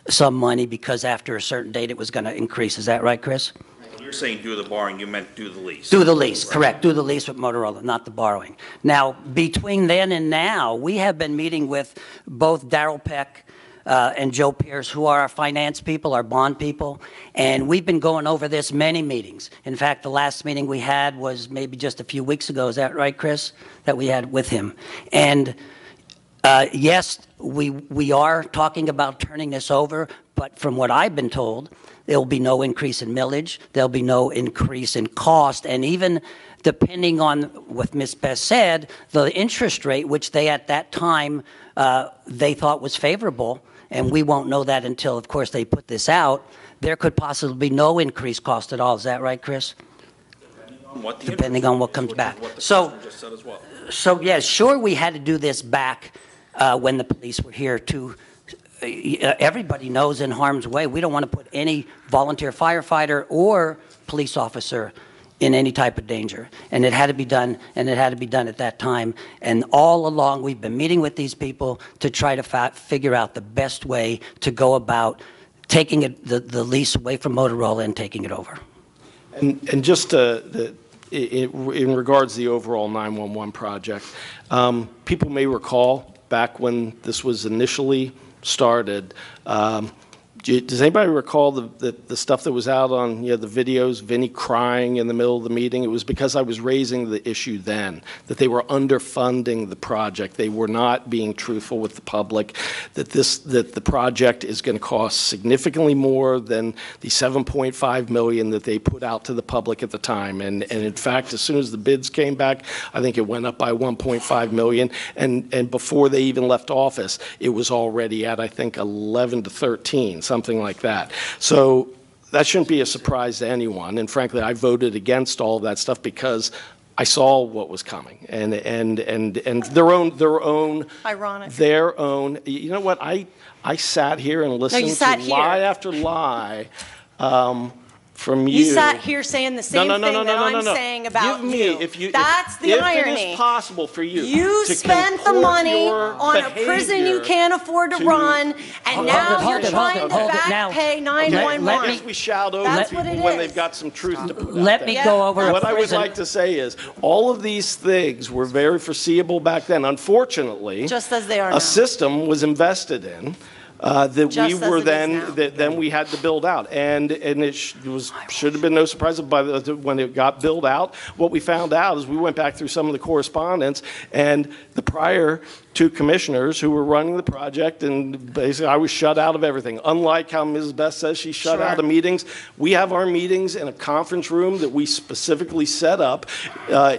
some money because after a certain date, it was going to increase. Is that right, Chris? When you're saying do the borrowing, you meant do the lease. Do the lease, correct. Do the lease with Motorola, not the borrowing. Now, between then and now, we have been meeting with both Darrell Peck and Joe Pierce, who are our finance people, our bond people, and we've been going over this many meetings. In fact, the last meeting we had was maybe just a few weeks ago. Is that right, Chris? That we had with him. And yes, we are talking about turning this over, but from what I've been told, there will be no increase in millage, there'll be no increase in cost, and even depending on what Ms. Best said, the interest rate, which they at that time they thought was favorable, and we won't know that until, of course, they put this out, there could possibly be no increased cost at all. Is that right, Chris? Depending on what comes back. So, yeah, sure, we had to do this back when the police were here to, everybody knows in harm's way, we don't want to put any volunteer firefighter or police officer in any type of danger. And it had to be done, and it had to be done at that time. And all along, we've been meeting with these people to try to figure out the best way to go about taking the lease away from Motorola and taking it over. And just in regards to the overall 911 project, people may recall back when this was initially started, does anybody recall the stuff that was out on the videos, Vinny crying in the middle of the meeting? It was because I was raising the issue then, that they were underfunding the project. They were not being truthful with the public, that the project is going to cost significantly more than the $7.5 million that they put out to the public at the time. And in fact, as soon as the bids came back, I think it went up by $1.5 million. And before they even left office, it was already at, I think, 11 to 13. Something like that. So that shouldn't be a surprise to anyone. And frankly, I voted against all of that stuff because I saw what was coming. And their own. Ironic. Their own. You know what? I sat here and listened to lie after lie. From you. You sat here saying the same thing that I'm saying about Give me, you. That's the irony. If it is possible for you You to spent the comport money your on a prison you behavior can't afford to run, and now you're trying to back pay Okay, 911. I guess we shout over That's people what it when is. they've got some truth to put out Let there. me go over What I would prison. like to say is, all of these things were very foreseeable back then. Unfortunately, Just as they are now. a system was invested in that Just we as were it is then now. that then we had to build out, and it should have been no surprise when it got built out. What we found out is we went back through some of the correspondence, and the prior two commissioners who were running the project, and basically I was shut out of everything. Unlike how Mrs. Best says she's shut Sure. out of meetings, we have our meetings in a conference room that we specifically set up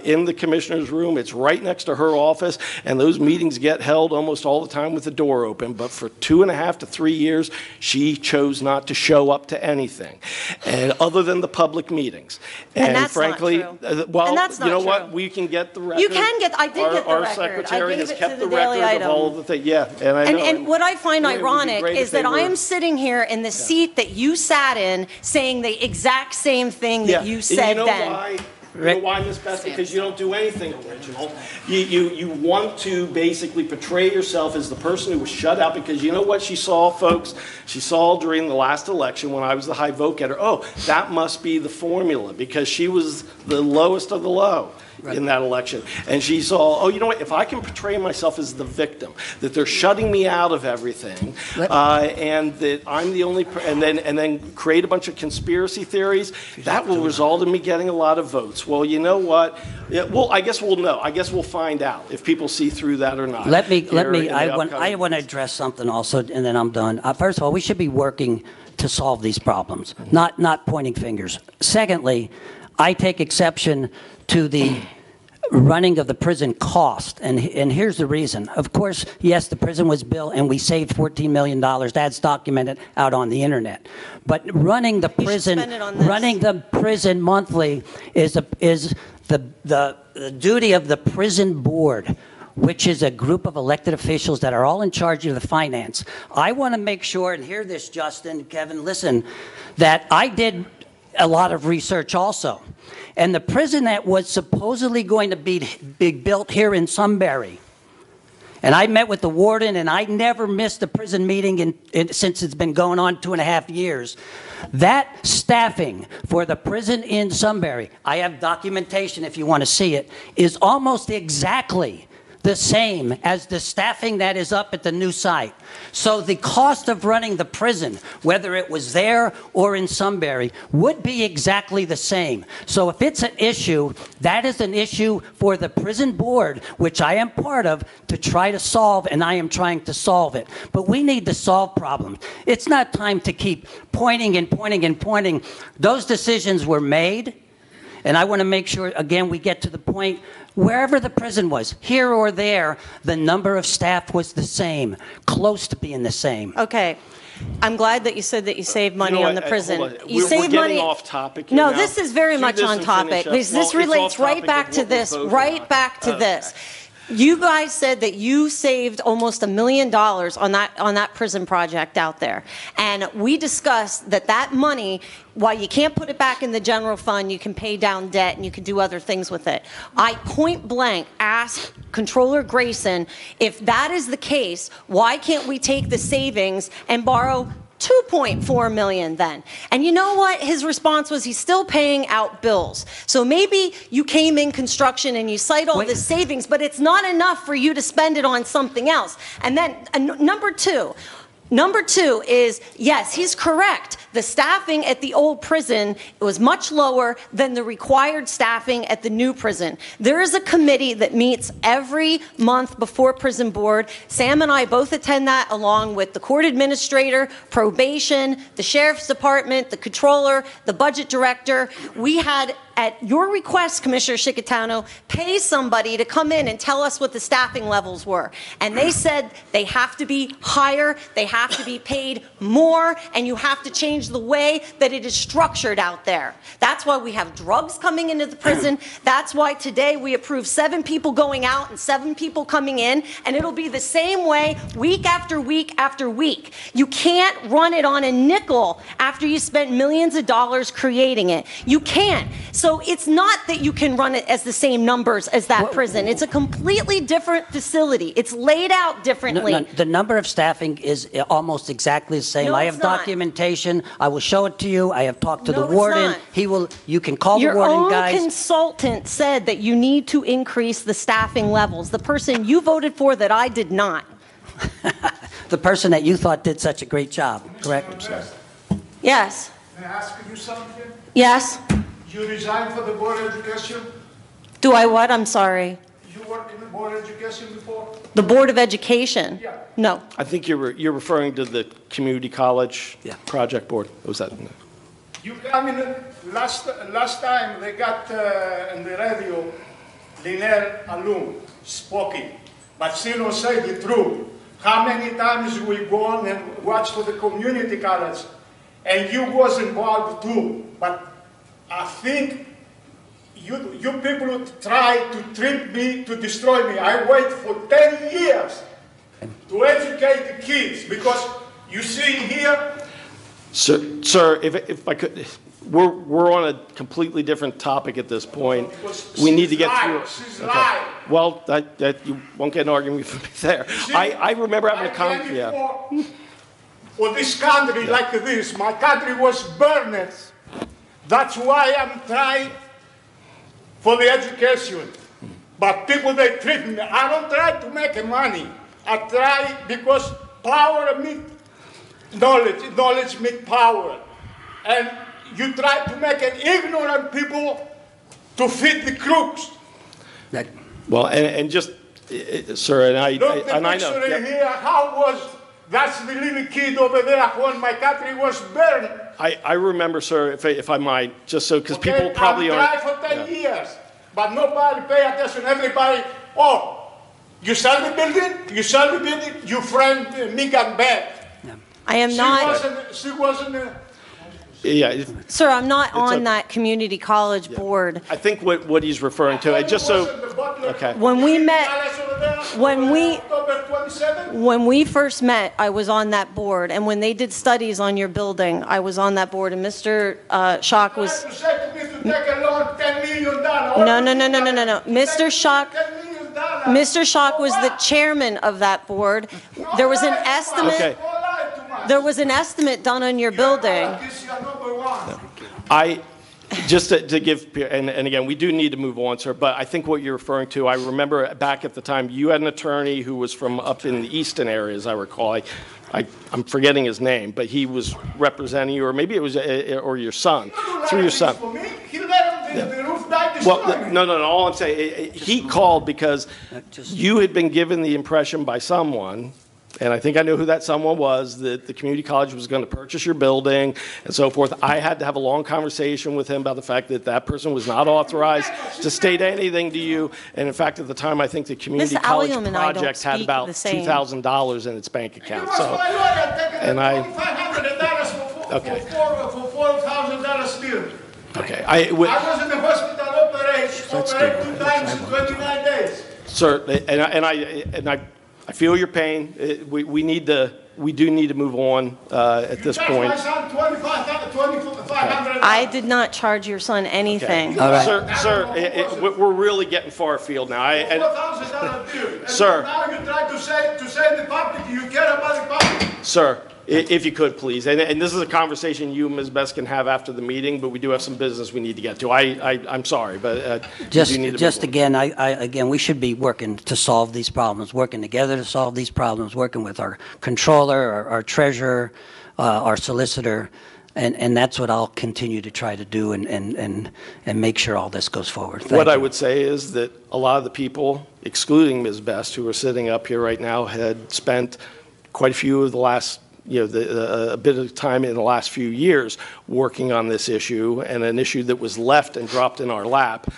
in the commissioner's room. It's right next to her office, and those meetings get held almost all the time with the door open. But for 2.5 2.5 to 3 years, she chose not to show up to anything, and other than the public meetings. And that's not frankly, true. well, And that's you know not what? true. We can get the record. You can get, I did get the Our record. secretary I gave has it kept to the the Daily record of all Item. of the things. Yeah, and I know. And what I find it would be ironic great is if they that I were- am sitting here in the seat that you sat in, saying the exact same thing that you And said you know then. why? You know why, Ms. Beth? Because you don't do anything original. You want to basically portray yourself as the person who was shut out, because you know what she saw, folks? She saw during the last election when I was the high vote getter, oh, that must be the formula, because she was the lowest of the low in that election. And she saw, oh, you know what? If I can portray myself as the victim, that they're shutting me out of everything, and that I'm the only, and then create a bunch of conspiracy theories, that will result in me getting a lot of votes. Well, you know what? Well, I guess we'll know. I guess we'll find out if people see through that or not. I want to address something also, and then I'm done. First of all, we should be working to solve these problems, not pointing fingers. Secondly, I take exception to the running of the prison cost, and here's the reason. Of course, yes, the prison was built, and we saved $14 million. That's documented out on the internet. But running the prison, spend it on this. running the prison monthly is the duty of the prison board, which is a group of elected officials that are all in charge of the finance. I want to make sure, and hear this, Justin, Kevin, listen, that I did a lot of research also. And the prison that was supposedly going to be built here in Sunbury, and I met with the warden, and I never missed a prison meeting since it's been going on 2.5 years. That staffing for the prison in Sunbury, I have documentation if you want to see it, is almost exactly the same as the staffing that is up at the new site. So the cost of running the prison, whether it was there or in Sunbury, would be exactly the same. So if it's an issue, that is an issue for the prison board, which I am part of, to try to solve, and I am trying to solve it. But we need to solve problems. It's not time to keep pointing and pointing and pointing. Those decisions were made, and I want to make sure, again, we get to the point. Wherever the prison was, here or there, the number of staff was the same, close to being the same. Okay. I'm glad that you said that you saved money on the prison. You We're saved getting money. off topic here No, now. this is very Do much this on and topic, finish up. because Well, this it's relates off right topic back of to what we're this, voting right on. back to this. You guys said that you saved almost $1 million on that prison project out there. And we discussed that money, while you can't put it back in the general fund, you can pay down debt and you can do other things with it. I point blank asked Controller Grayson, if that is the case, why can't we take the savings and borrow $2.4 million then? And you know what? His response was he's still paying out bills. So maybe you came in construction and you cite all this savings, but it's not enough for you to spend it on something else. And then number two is, yes, he's correct. The staffing at the old prison was much lower than the required staffing at the new prison. There is a committee that meets every month before prison board. Sam and I both attend that, along with the court administrator, probation, the sheriff's department, the controller, the budget director. We had, at your request, Commissioner Chickatano, pay somebody to come in and tell us what the staffing levels were. And they said they have to be higher, they have to be paid more, and you have to change the way that it is structured out there. That's why we have drugs coming into the prison. That's why today we approve 7 people going out and 7 people coming in, and it'll be the same way week after week after week. You can't run it on a nickel after you spent millions of dollars creating it. You can't. So it's not that you can run it as the same numbers as that prison. It's a completely different facility. It's laid out differently. No, the number of staffing is almost exactly the same. No, I it's have not. documentation. I will show it to you. I have talked to No, the it's warden. not. He will. You can call Your the warden, own guys. consultant said that you need to increase the staffing levels. The person you voted for that I did not. The person that you thought did such a great job, correct? Yes. May I ask you something? Yes. You resigned for the Board of Education? Do I what? I'm sorry. You worked in the Board of Education before? The Board of Education? Yeah. No. I think you're referring to the community college project board. Was that? You come in, last time they got in the radio, Liner Alum speaking, but she don't say the truth. how many times we go on and watch for the community college, and you was involved too. But I think you people try to trip me, to destroy me. I wait for 10 years to educate the kids, because you see here, Sir, if I could, we're on a completely different topic at this point. We need to get through. She's Okay. lying. Well, that you won't get an argument from me there. I remember having a I came yeah. for this country like this. My country was burned. That's why I'm trying for the education. But people, they treat me. I don't try to make money. I try because power meet knowledge. Knowledge meet power. And you try to make an ignorant people to feed the crooks. That- Well, and just, sir, and I Look the know. picture Yep. here. How was, that's the little kid over there when my country was burned. I remember, sir, if I might, just so, because Okay, people probably I've aren't. tried for 10 yeah. years, but nobody pay attention. Everybody, oh, you sell the building, you friend Megan Beck. I am not, She wasn't, Yeah, sir, I'm not on a- that community college board. I think what he's referring to, just so, okay. When we met- when we- October 27? When we first met, I was on that board, and when they did studies on your building, I was on that board, and Mr. Schock was, You said to me to take a loan, $10 million. No. Mr. Schock, Mr. Schock was the chairman of that board. There was an estimate, Okay. there was an estimate done on your building. I, just to give, and again, we do need to move on, sir, but I think what you're referring to, I remember back at the time, you had an attorney who was from up in the eastern area, as I recall. I'm forgetting his name, but he was representing you, or maybe it was, or your son, through your son. He let him, the roof died, Well, destroyed. no, all I'm saying, he called because you had been given the impression by someone, and I think I knew who that someone was, that the community college was going to purchase your building and so forth. I had to have a long conversation with him about the fact that that person was not authorized to state anything to you. And in fact, at the time, I think the community Ms. college Allium and I don't project had speak about the same. $2,000 in its bank account. He was So, my lawyer, taking and I- $2,500 Okay. for $4,000 bill. okay, I was in the hospital operate 2 times in 29 days. sir, and I feel your pain. We do need to move on at this Charge point. my son $2,500. I did not charge your son anything. All right. Sir, we're really getting far afield now. $4,000 bill. And Sir. Now you try to say the public, you care about the public. Sir, if you could, please, and this is a conversation you and Ms. Best can have after the meeting, but we do have some business we need to get to. I'm sorry, but we do need to Just move on. again, again, we should be working to solve these problems, working together to solve these problems, working with our controller, our treasurer, our solicitor, and that's what I'll continue to try to do and make sure all this goes forward. Thank What I you. would say is that a lot of the people, excluding Ms. Best, who are sitting up here right now, had spent quite a few of the last, a bit of time in the last few years working on this issue, and an issue that was left and dropped in our lap.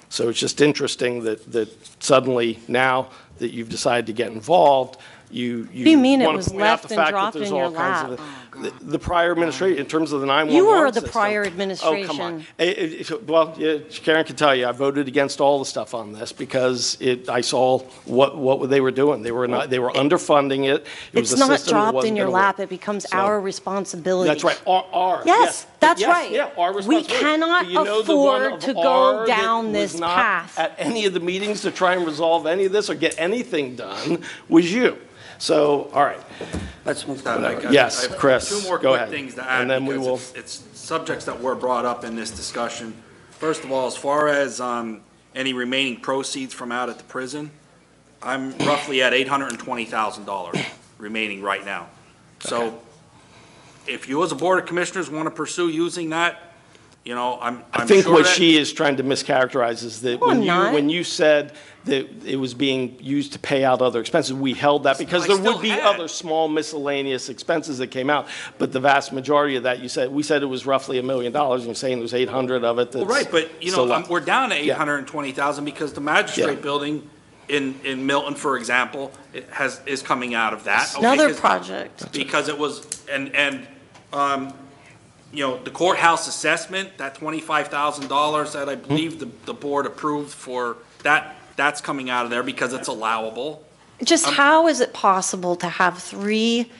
So it's just interesting that suddenly now that you've decided to get involved, you do you mean it wanna was point out the left and fact that dropped there's in your all kinds lap? the prior administration, in terms of the 911 You were the system. prior Oh, come on. administration. Well, yeah, Karen can tell you, I voted against all the stuff on this because I saw what they were doing. They were underfunding it. It was It's a not system that dropped in wasn't your gonna work. lap, it becomes So- our responsibility. That's right, our. Yes, that's Yes, right. Yeah, our We responsibility. cannot But you know the one afford of to go our that down was this not path. At any of the meetings to try and resolve any of this or get anything done was you. So, all right. Let's move I forward. got- Yes, I have Chris, Two more go quick ahead. things to add, And then we because will- it's subjects that were brought up in this discussion. First of all, as far as any remaining proceeds from out at the prison, I'm roughly at $820,000 remaining right now. So if you as a Board of Commissioners want to pursue using that, I'm I think sure what that- she is trying to mischaracterize is that No, I'm not. when you said that it was being used to pay out other expenses, we held that because I there still would be had. other small miscellaneous expenses that came out. But the vast majority of that, we said it was roughly $1 million, and you're saying there's 800 of it that's Well, right, but, still left. we're down to Yeah. 820,000 because the magistrate Yeah. building in Milton, for example, is coming out of that. okay, Another 'cause- project. Because it was, you know, the courthouse assessment, that $25,000 that I believe the board approved for, that's coming out of there because it's allowable. Just how is it possible to have three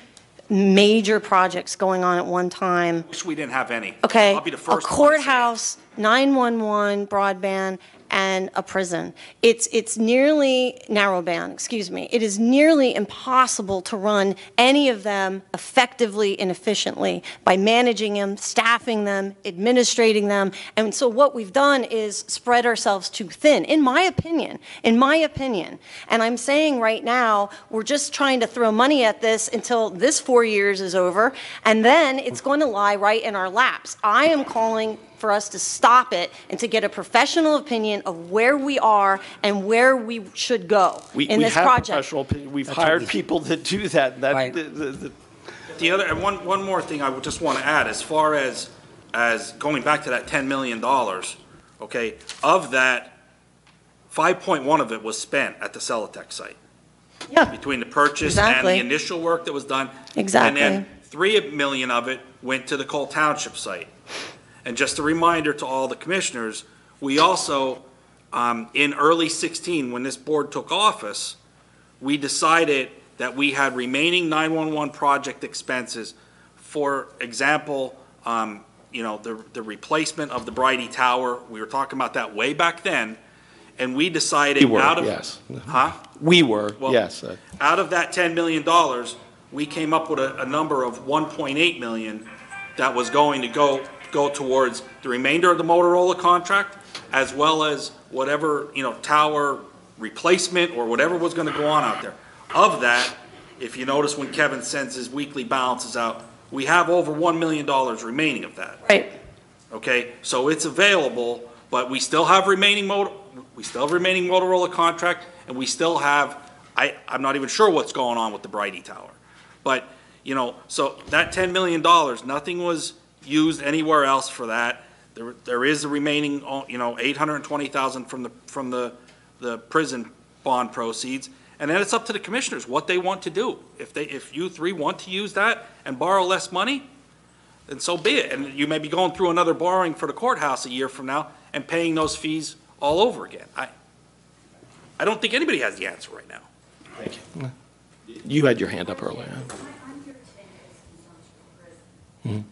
major projects going on at one time? Wish we didn't have any. Okay, I'll be the a first one to say it. courthouse, 911 broadband, and a prison. It's nearly, narrowband, excuse me. It is nearly impossible to run any of them effectively and efficiently by managing them, staffing them, administrating them. And so what we've done is spread ourselves too thin, in my opinion, And I'm saying right now, we're just trying to throw money at this until this 4 years is over, and then it's going to lie right in our laps. I am calling for us to stop it and to get a professional opinion of where we are and where we should go in this We have project. professional opinion. We've hired people that do that. Right. The other, and one more thing I would just want to add, as far as going back to that $10 million, okay, of that, 5.1 of it was spent at the Celotex site, Yeah, between the purchase and Exactly. the initial work that was done. Exactly. And then 3 million of it went to the Cole Township site. And just a reminder to all the commissioners, we also, in early 16, when this board took office, we decided that we had remaining 911 project expenses. For example, you know, the replacement of the Bridie Tower, we were talking about that way back then, and we decided We were, out of. yes. Huh? We were, Well, yes. Out of that $10 million, we came up with a number of 1.8 million that was going to go towards the remainder of the Motorola contract, as well as whatever, you know, tower replacement or whatever was gonna go on out there. Of that, if you notice when Kevin sends his weekly balances out, we have over $1 million remaining of that. right. Okay, so it's available, but we still have remaining Motorola contract, and we still have, I'm not even sure what's going on with the Bridie Tower. But, you know, so that $10 million, nothing was used anywhere else for that. There is the remaining, you know, $820,000 from the prison bond proceeds. And then it's up to the commissioners what they want to do. If you three want to use that and borrow less money, then so be it. And you may be going through another borrowing for the courthouse a year from now and paying those fees all over again. I don't think anybody has the answer right now. You had your hand up earlier. I'm here to take this consumption of prison.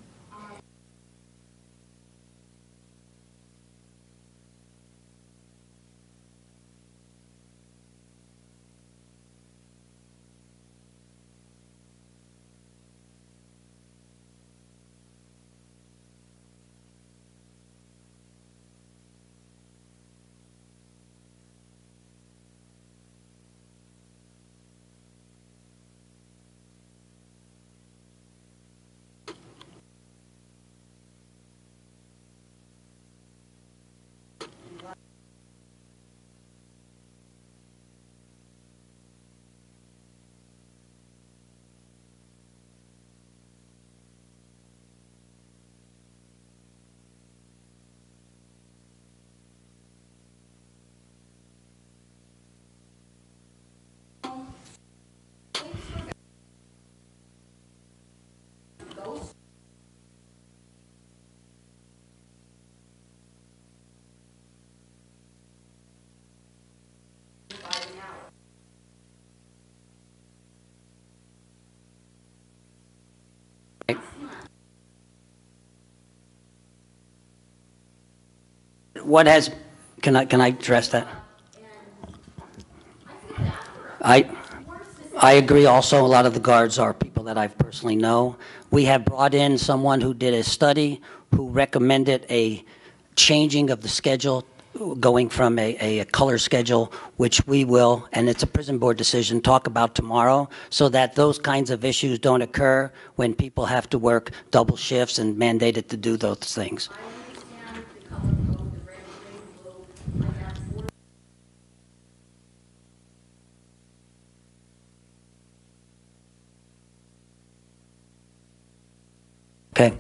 What has, can I address that? I agree also, a lot of the guards are people that I personally know. We have brought in someone who did a study who recommended a changing of the schedule, going from a color schedule, which we will, and it's a prison board decision, talk about tomorrow, so that those kinds of issues don't occur when people have to work double shifts and mandated to do those things. I understand the color code, the red, green, blue, I have 4. Okay.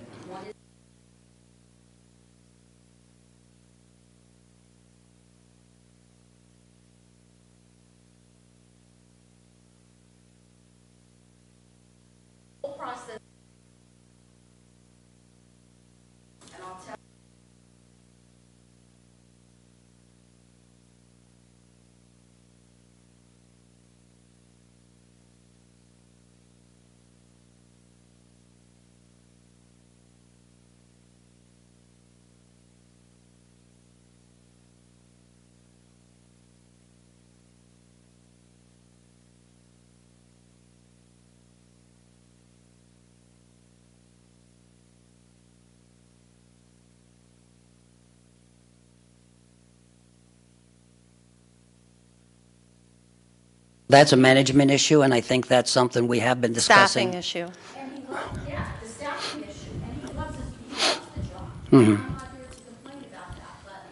That's a management issue, and I think that's something we have been discussing. Staffing issue. And he loves, yeah, the staffing issue, and he loves the job. Mhm. I'm not here to complain about that, but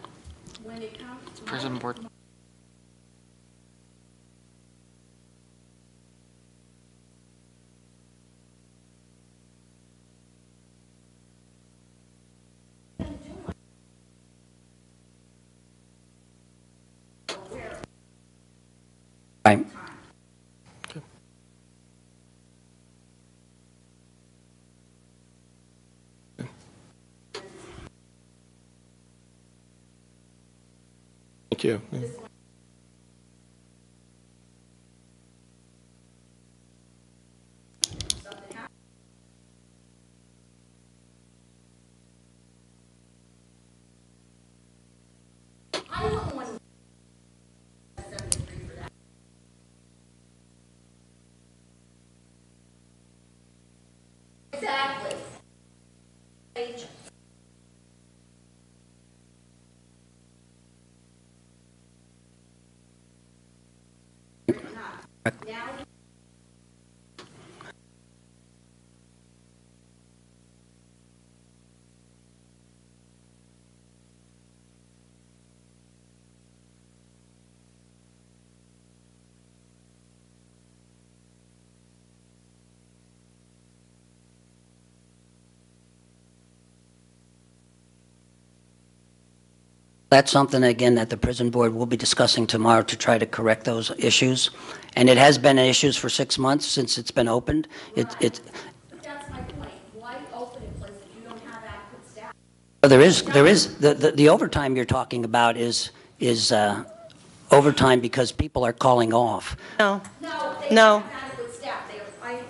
when it comes to. Prison board. Right. Thank you. I wouldn't want to. 73 for that. Exactly. Now. That's something, again, that the prison board will be discussing tomorrow to try to correct those issues. And it has been issues for 6 months since it's been opened. It, But that's my point. Why open a place if you don't have adequate staff? there is, the overtime you're talking about is overtime because people are calling off. No, No, they No. don't have adequate staff.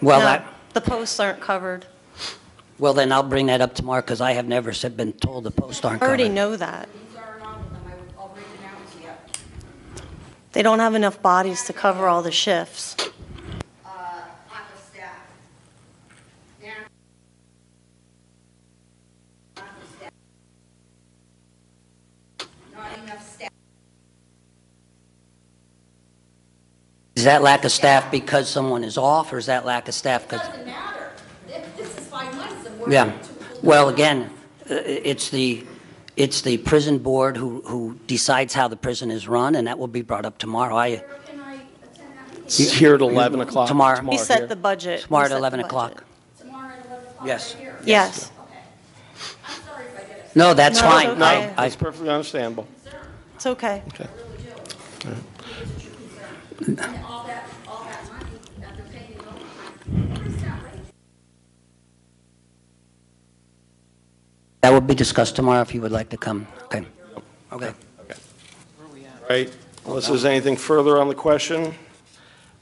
Well, no, that, the posts aren't covered. well, then I'll bring that up tomorrow because I have never been told the posts aren't I already covered. know that. These are not with them. I'll bring them out to you. They don't have enough bodies to cover all the shifts. Lack of staff. Now. Lack of staff. Not enough staff. Is that lack of staff because someone is off, or is that lack of staff because? Doesn't matter. This is 5 months and we're. Yeah. 2 full Well, days. again, it's the prison board who decides how the prison is run, and that will be brought up tomorrow. Where can I attend that meeting? It's here at 11 o'clock. Tomorrow. We here. set the budget. Tomorrow We at set the 11 budget. o'clock. Tomorrow at 11 o'clock Yes. right here? Yes. Okay. I'm sorry if I get it. No, that's No, it's fine. okay. No, I- that's perfectly understandable. It's okay. Okay. And all that money that they're paying in overtime, what is that rate? That will be discussed tomorrow if you would like to come. Okay. Okay. Right, unless there's anything further on the question.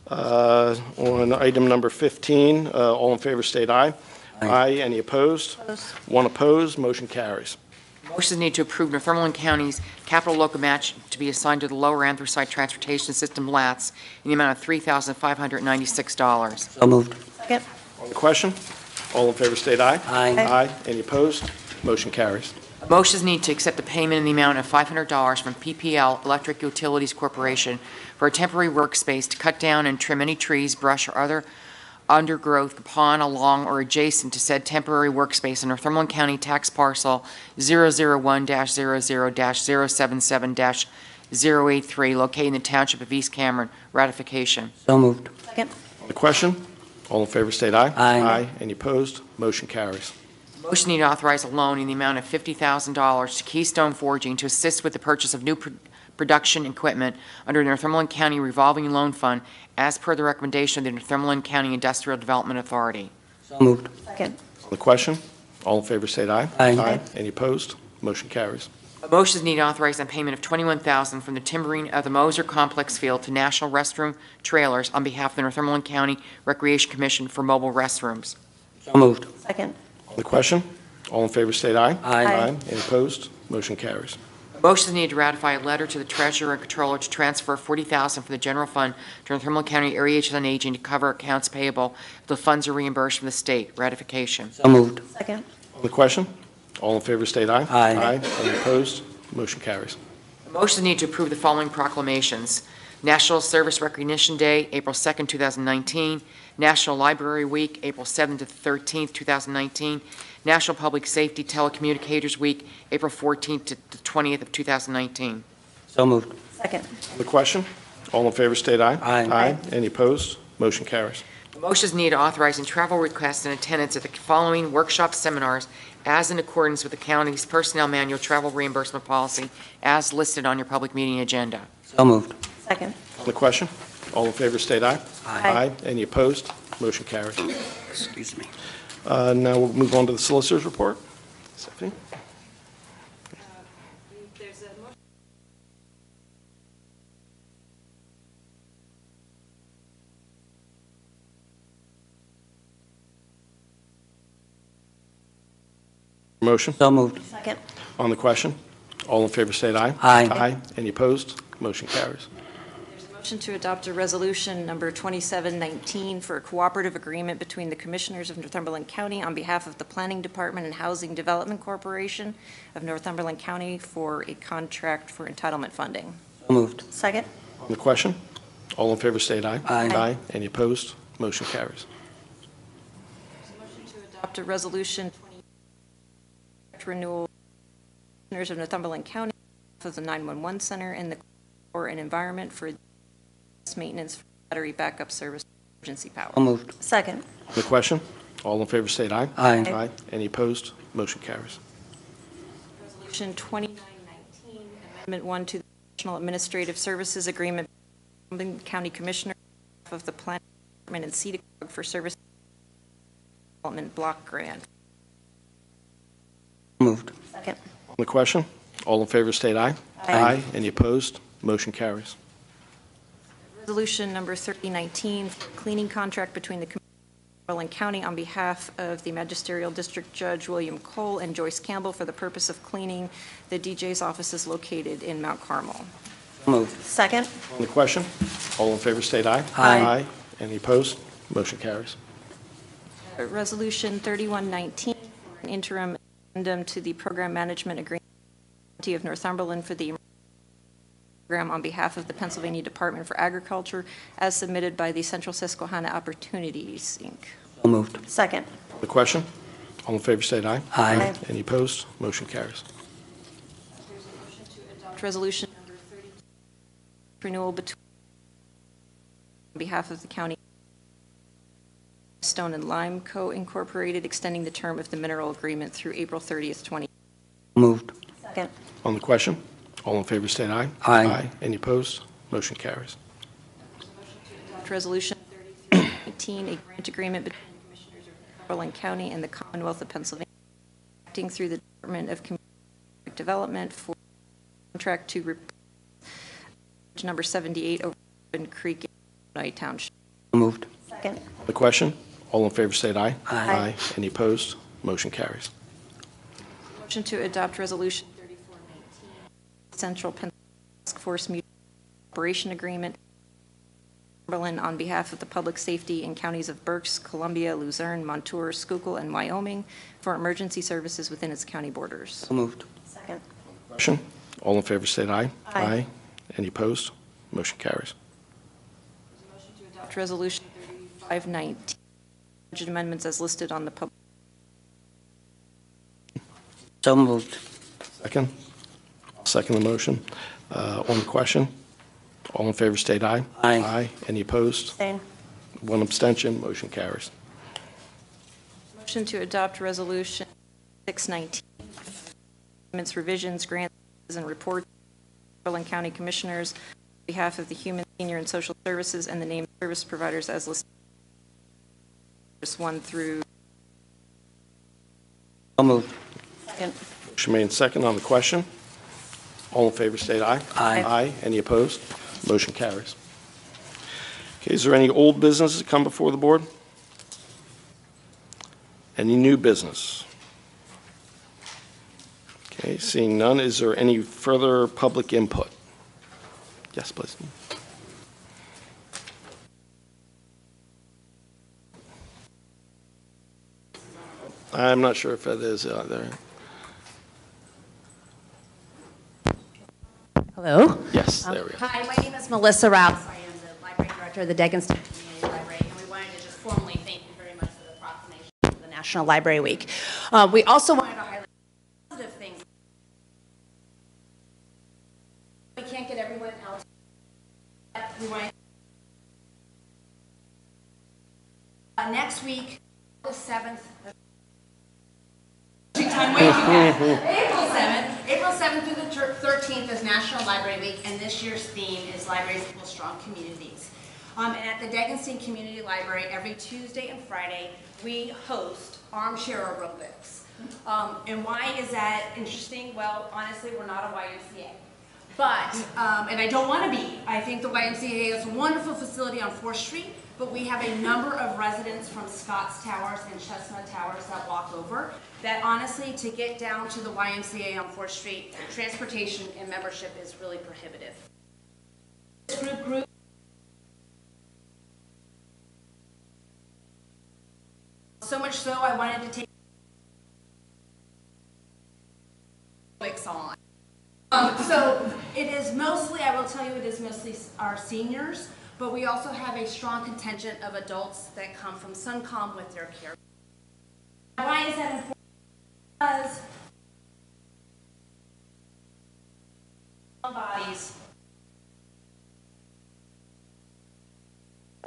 On item number 15, all in favor state aye. Aye. Any opposed? Opposed. One opposed, motion carries. Motion is needed to approve Northumberland County's capital local match to be assigned to the Lower Anthracite Transportation System, LATS, in the amount of $3,596. So moved. Second. On the question, all in favor state aye. Aye. Aye. Any opposed? Motion carries. A motion is needed to accept the payment in the amount of $500 from PPL Electric Utilities Corporation for a temporary workspace to cut down and trim any trees, brush, or other undergrowth upon, along, or adjacent to said temporary workspace in Northumberland County tax parcel 001-00-077-083, located in the township of East Cameron. Ratification. So moved. Second. On the question, all in favor state aye. Aye. Aye. Any opposed? Motion carries. Motion need to authorize a loan in the amount of $50,000 to Keystone Forging to assist with the purchase of new production equipment under the Northumberland County Revolving Loan Fund as per the recommendation of the Northumberland County Industrial Development Authority. So moved. Second. On the question, all in favor state aye. Aye. Any opposed? Motion carries. A motion is needed to authorize a payment of $21,000 from the timbering of the Moser Complex Field to National Restroom Trailers on behalf of the Northumberland County Recreation Commission for mobile restrooms. So moved. Second. On the question, all in favor state aye. Aye. Any opposed? Motion carries. A motion is needed to ratify a letter to the Treasurer and Controller to transfer $40,000 from the general fund to Northumberland County Area Agency on Aging to cover accounts payable if the funds are reimbursed from the state. Ratification. So moved. Second. On the question, all in favor state aye. Aye. Any opposed? Motion carries. A motion is needed to approve the following proclamations. National Service Recognition Day, April 2nd, 2019. National Library Week, April 7th to 13th, 2019. National Public Safety Telecommunicators Week, April 14th to the 20th of 2019. So moved. Second. On the question, all in favor state aye. Aye. Any opposed? Motion carries. A motion is needed authorizing travel requests and attendance at the following workshop seminars as in accordance with the county's Personnel Manual travel reimbursement policy as listed on your public meeting agenda. So moved. Second. On the question, all in favor state aye. Aye. Any opposed? Motion carries. Excuse me. Now we'll move on to the solicitor's report. Stephanie? There's a motion. Motion? So moved. Second. On the question, all in favor state aye. Aye. Any opposed? Motion carries. There's a motion to adopt a resolution number 2719 for a cooperative agreement between the Commissioners of Northumberland County on behalf of the Planning Department and Housing Development Corporation of Northumberland County for a contract for entitlement funding. So moved. Second. On the question, all in favor state aye. Aye. Any opposed? Motion carries. There's a motion to adopt a resolution 20 renewal Commissioners of Northumberland County of the 911 Center and the Corps and Environment for maintenance for battery backup service emergency power. So moved. Second. On the question, all in favor state aye. Aye. Any opposed? Motion carries. Resolution 2919, Amendment 1 to the National Administrative Services Agreement, Northumberland County Commissioner of the Planning Department and CEDACOG for Service Development Block Grant. So moved. Second. On the question, all in favor state aye. Aye. Any opposed? Motion carries. Resolution number 3019, cleaning contract between the Commissioner of Northumberland County on behalf of the Magisterial District Judge William Cole and Joyce Campbell for the purpose of cleaning the DJ's offices located in Mount Carmel. So moved. Second. On the question, all in favor state aye. Aye. Any opposed? Motion carries. Resolution 3119, an interim addendum to the program management agreement with the County of Northumberland for the program on behalf of the Pennsylvania Department for Agriculture as submitted by the Central Susquehanna Opportunities, Inc. So moved. Second. On the question, all in favor state aye. Aye. Any opposed? Motion carries. There's a motion to adopt resolution number 32, renewal between on behalf of the county Stone and Lime Co. Incorporated, extending the term of the mineral agreement through April 30th, 20. Moved. Second. On the question, all in favor state aye. Aye. Any opposed? Motion carries. Adopt resolution 3319, a grant agreement between the Commissioners of Northumberland County and the Commonwealth of Pennsylvania, acting through the Department of Community Development for contract to replace number 78 over Open Creek in Illinois Township. So moved. Second. On the question, all in favor state aye. Aye. Any opposed? Motion carries. Motion to adopt resolution 3419, Central Pennsylvania Task Force Mutual Cooperation Agreement, Berlin on behalf of the public safety in counties of Berks, Columbia, Luzerne, Montour, Schuylkill, and Wyoming for emergency services within its county borders. So moved. Second. Question, all in favor state aye. Aye. Any opposed? Motion carries. Motion to adopt resolution 3519, budget amendments as listed on the public. So moved. Second? Second the motion. On the question, all in favor state aye. Aye. Any opposed? Abstain. One abstention, motion carries. Motion to adopt resolution 619, amendments, revisions, grants, and reports, Berlin County Commissioners, on behalf of the Human, Senior, and Social Services, and the named service providers as listed. Just 1 through. So moved. Second. Motion made second on the question. All in favor state aye. Aye. Any opposed? Motion carries. Okay, is there any old business to come before the board? Any new business? Okay, seeing none, is there any further public input? Yes, please. I'm not sure if that is there. Hello. Yes, there we go. Hi, my name is Melissa Rouse. I am the library director of the Deggenstown Community Library, and we wanted to just formally thank you very much for the proclamation of the National Library Week. We also wanted to highlight positive things. We can't get everyone out. We want next week, the 7th. April 7th through the 13th is National Library Week, and this year's theme is Libraries Equal Strong Communities. And at the Deggenstown Community Library, every Tuesday and Friday, we host armchair aerobics. And why is that interesting? Well, honestly, we're not a YMCA. But, and I don't want to be. I think the YMCA is a wonderful facility on 4th Street, but we have a number of residents from Scotts Towers and Chestnut Towers that walk over, that honestly, to get down to the YMCA on 4th Street, transportation and membership is really prohibitive. This group so much so I wanted to take on. So it is mostly, I will tell you, it is mostly our seniors, but we also have a strong contingent of adults that come from Suncom with their care. Why is that important? Because bodies,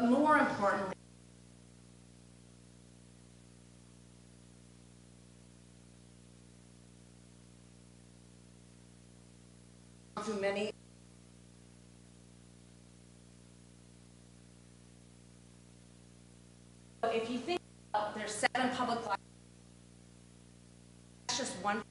more importantly, through many if you think about there's 7 public libraries, that's just one.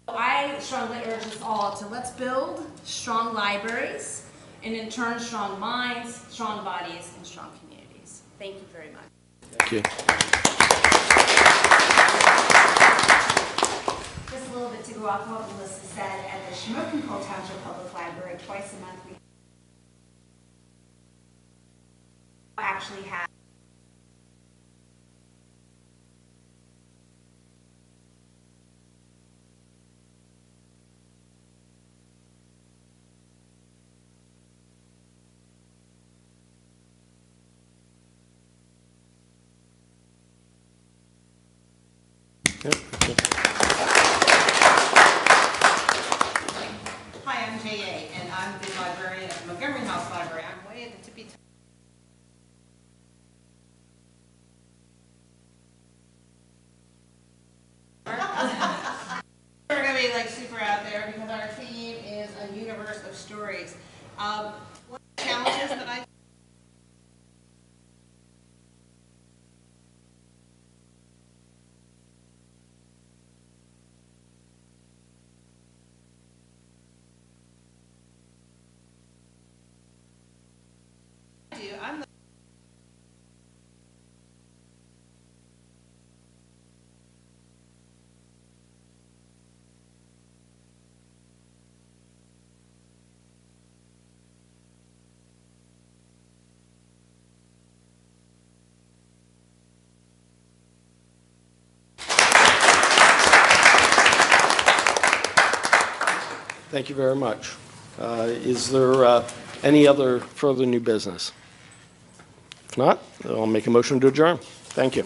I strongly urge us all to let's build strong libraries, and in turn strong minds, strong bodies, and strong communities. Thank you very much. Thank you. Just a little bit to go off what Melissa said, at the Schmirkenpohl Township Public Library, twice a month we actually have Hi, I'm J.A., and I'm the librarian at Montgomery House Library. I'm way at the tippy top. We're going to be like super out there because our theme is a universe of stories. One of the challenges that I do, I'm the Thank you very much. Is there any other further new business? If not, I'll make a motion to adjourn. Thank you.